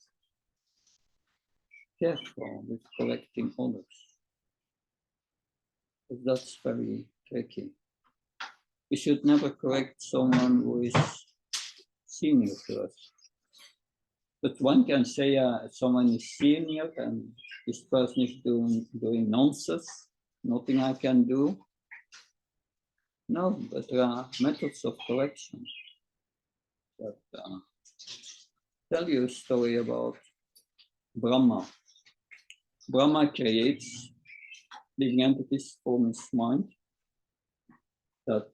careful with correcting others. But that's very tricky. We should never correct someone who is senior to us. But one can say someone is senior and this person is doing nonsense, nothing I can do. No, but there are methods of correction. But, tell you a story about Brahma. Brahma creates living entities from his mind. That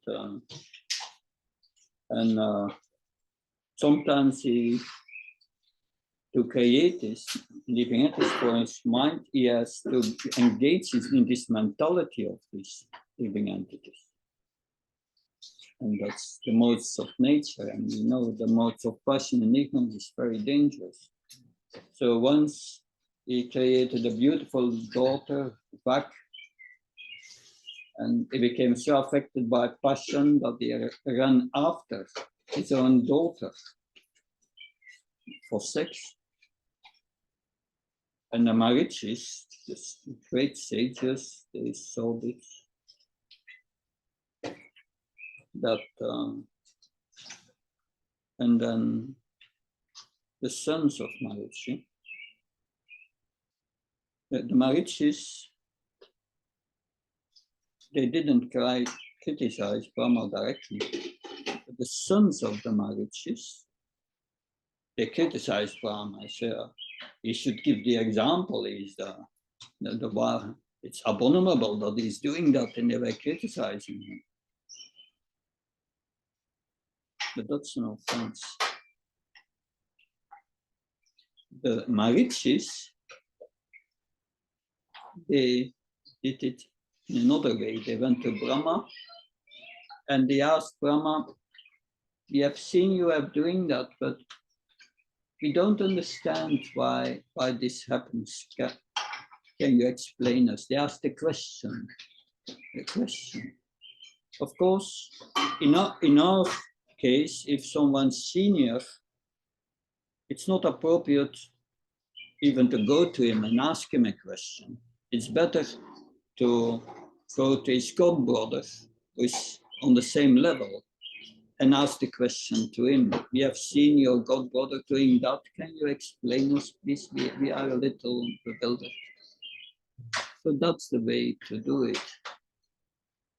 sometimes to create this living entities for his mind, he has to engage in this mentality of these living entities. And that's the modes of nature. And we know the modes of passion and ignorance is very dangerous. So once he created a beautiful daughter, Vak, and he became so affected by passion that he ran after his own daughter for sex. And the Marichis, the great sages, they saw this. That and then the sons of Marichi, the Marichis, they didn't criticize Brahma directly, but the sons of the Marichis, they criticized Brahma. Say, he should give the example. He's the it's abominable that he's doing that, and they were criticizing him. But that's no offense. The Marichis, they did it in another way. They went to Brahma and they asked Brahma, we have seen you are doing that, but we don't understand why this happens. Can you explain us? They asked the question. Of course, in our case, if someone's senior, it's not appropriate even to go to him and ask him a question. It's better to go to his god brother, who is on the same level, and ask the question to him. We have seen your god brother doing that. Can you explain us, please? We are a little bewildered. So that's the way to do it.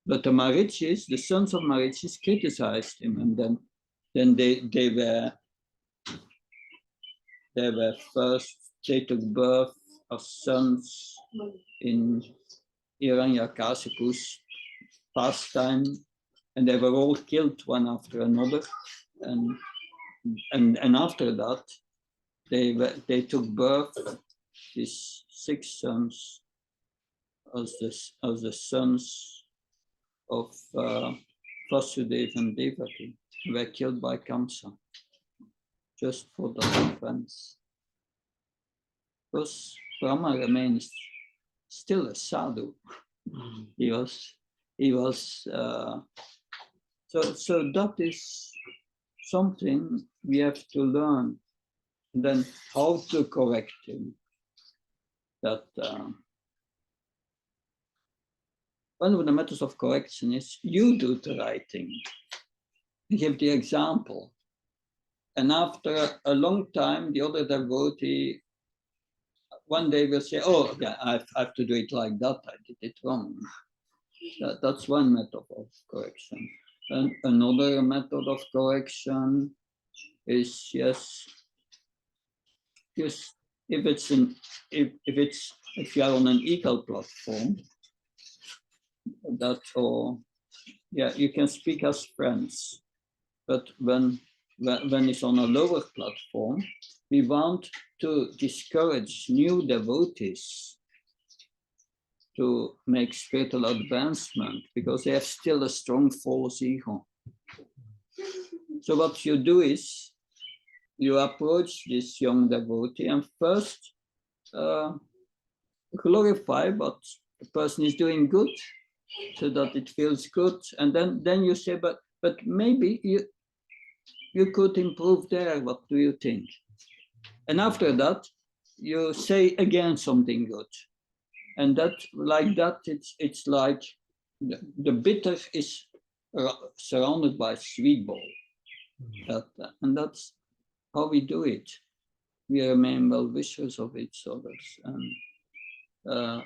But the Marichis, the sons of Marichis, criticized him, and then they were first, they took birth as sons in Hiranyakashipu's pastime, and they were all killed one after another. And after that, they took birth, these 6 sons, as the sons of Vasudeva and Devaki, were killed by Kamsa, just for that offense. Because Brahma remains still a sadhu. He was so that is something we have to learn. And then how to correct him. That one of the methods of correction is you do the right thing. Give the example. And after a long time, the other devotee one day will say, oh, yeah, I have to do it like that. I did it wrong. That's one method of correction. And another method of correction is, yes, if you are on an equal platform, you can speak as friends. But when it's on a lower platform, we want to discourage new devotees to make spiritual advancement because they have still a strong false ego. So what you do is you approach this young devotee and first glorify what the person is doing good so that it feels good. And then you say, but maybe you could improve there. What do you think? And after that, you say again something good. And it's like the bitter is surrounded by sweet ball. And that's how we do it. We remain well wishers of each other. And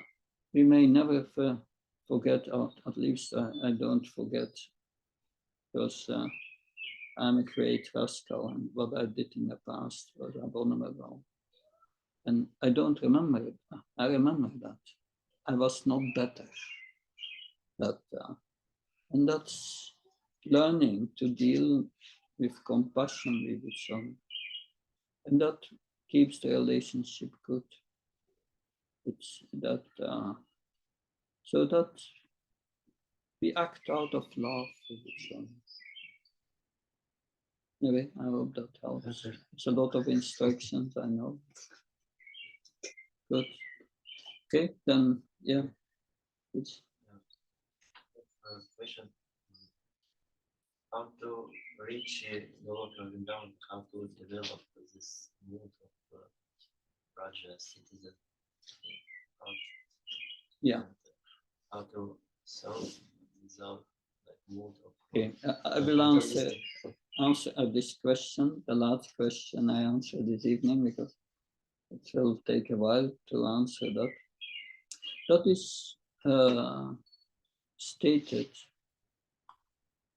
we may never forget, or at least I don't forget, because I'm a great rascal, and what I did in the past was abominable. And I don't remember it. I remember that. I was not better. And that's learning to deal with compassion with each other. And that keeps the relationship good. It's that, so that we act out of love with each other. Anyway, I hope that helps. It's a lot of instructions, I know. Good. Okay, then, yeah. It's question. How to reach lower down, how to develop this mood of Raja citizen? How to solve without mood of. Okay, I will answer this question, the last question I answered this evening, because it will take a while to answer that. That is stated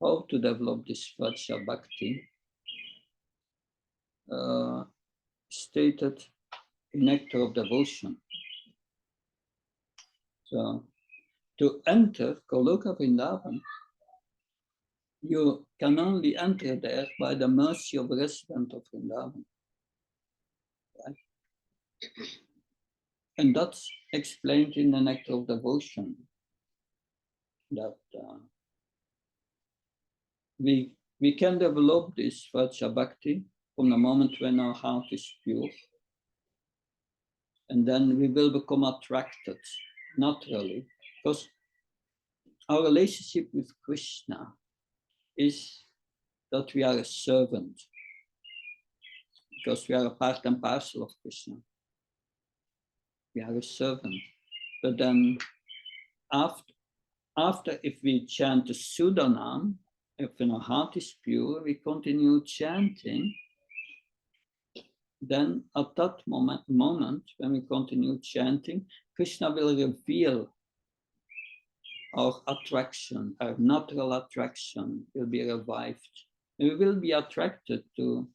how to develop this Vacha Bhakti, stated in Nectar of Devotion. So, to enter Goloka Vrindavan, you can only enter there by the mercy of the resident of Vrindavan. Right? And that's explained in the Nectar of Devotion, that we can develop this Vacha Bhakti from the moment when our heart is pure. And then we will become attracted naturally, because our relationship with Krishna is that we are a servant, because we are a part and parcel of Krishna. We are a servant. But then after if we chant the Sudanam, if our heart is pure, we continue chanting, then at that moment when we continue chanting, Krishna will reveal our attraction, our natural attraction will be revived. And we will be attracted to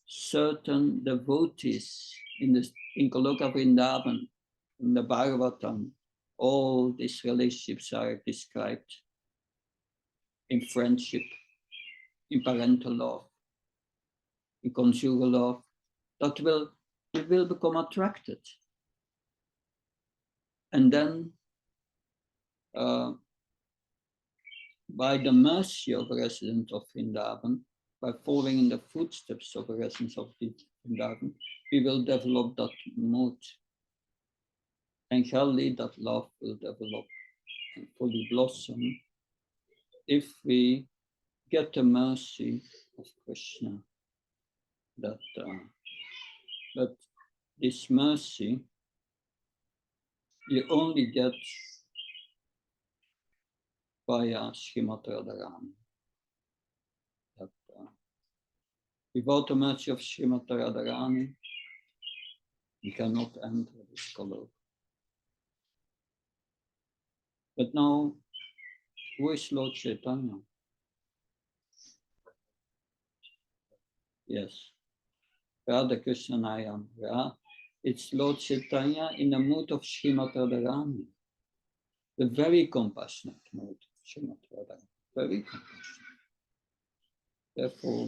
certain devotees in Goloka Vrindavan, in the Bhagavatam. All these relationships are described in friendship, in parental love, in conjugal love, that we will become attracted. And then by the mercy of a resident of Vrindavan, by following in the footsteps of a resident of Vrindavan, we will develop that mood. And surely that love will develop and fully blossom if we get the mercy of Krishna. That this mercy you only get via Srimati Radharani. That without the mercy of Srimati Radharani, we cannot enter this Goloka. But now, who is Lord Chaitanya? Yes, Radha Krishna I am. It's Lord Chaitanya in the mood of Srimati Radharani. The very compassionate mood of Srimati Radharani. Very compassionate. Therefore,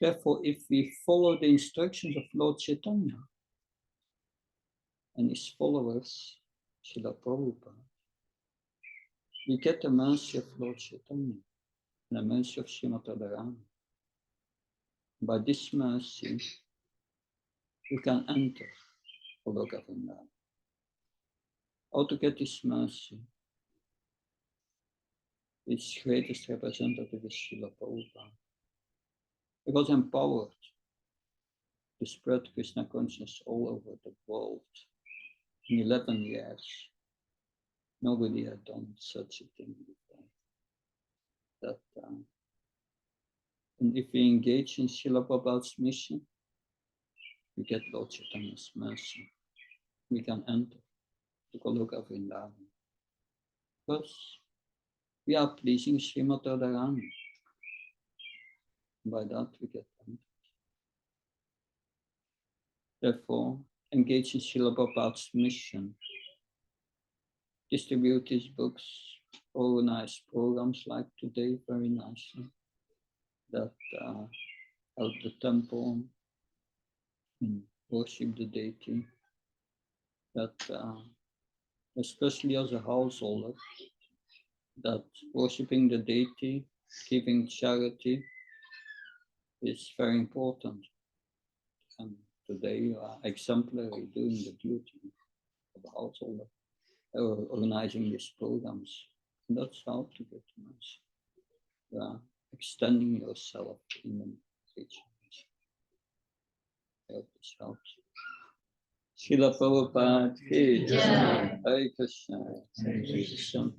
Therefore, if we follow the instructions of Lord Chaitanya and his followers, Srila Prabhupada, we get the mercy of Lord Chaitanya and the mercy of Srimati Radharani. By this mercy, we can enter Goloka Vrindavan. How to get this mercy? Its greatest representative is Srila Prabhupada. He was empowered to spread Krishna consciousness all over the world. In 11 years, nobody had done such a thing before. And if we engage in Srila Prabhupada's mission, we get Lord Chaitanya's mercy. We can enter the Goloka Vrindavan. Because we are pleasing Srimati Radharani. By that we get entered. Therefore, engage in Srila Prabhupada's mission. Distribute his books, organize programs like today very nicely that help the temple worship the deity. That especially as a householder, that worshipping the deity, giving charity is very important. And today you are exemplary doing the duty of a householder, organizing these programs. And that's how to get mercy. Extending yourself in the teachings. I hope this helps. Srila Prabhupada ki Jai. Hare Krishna. Hare Krishna.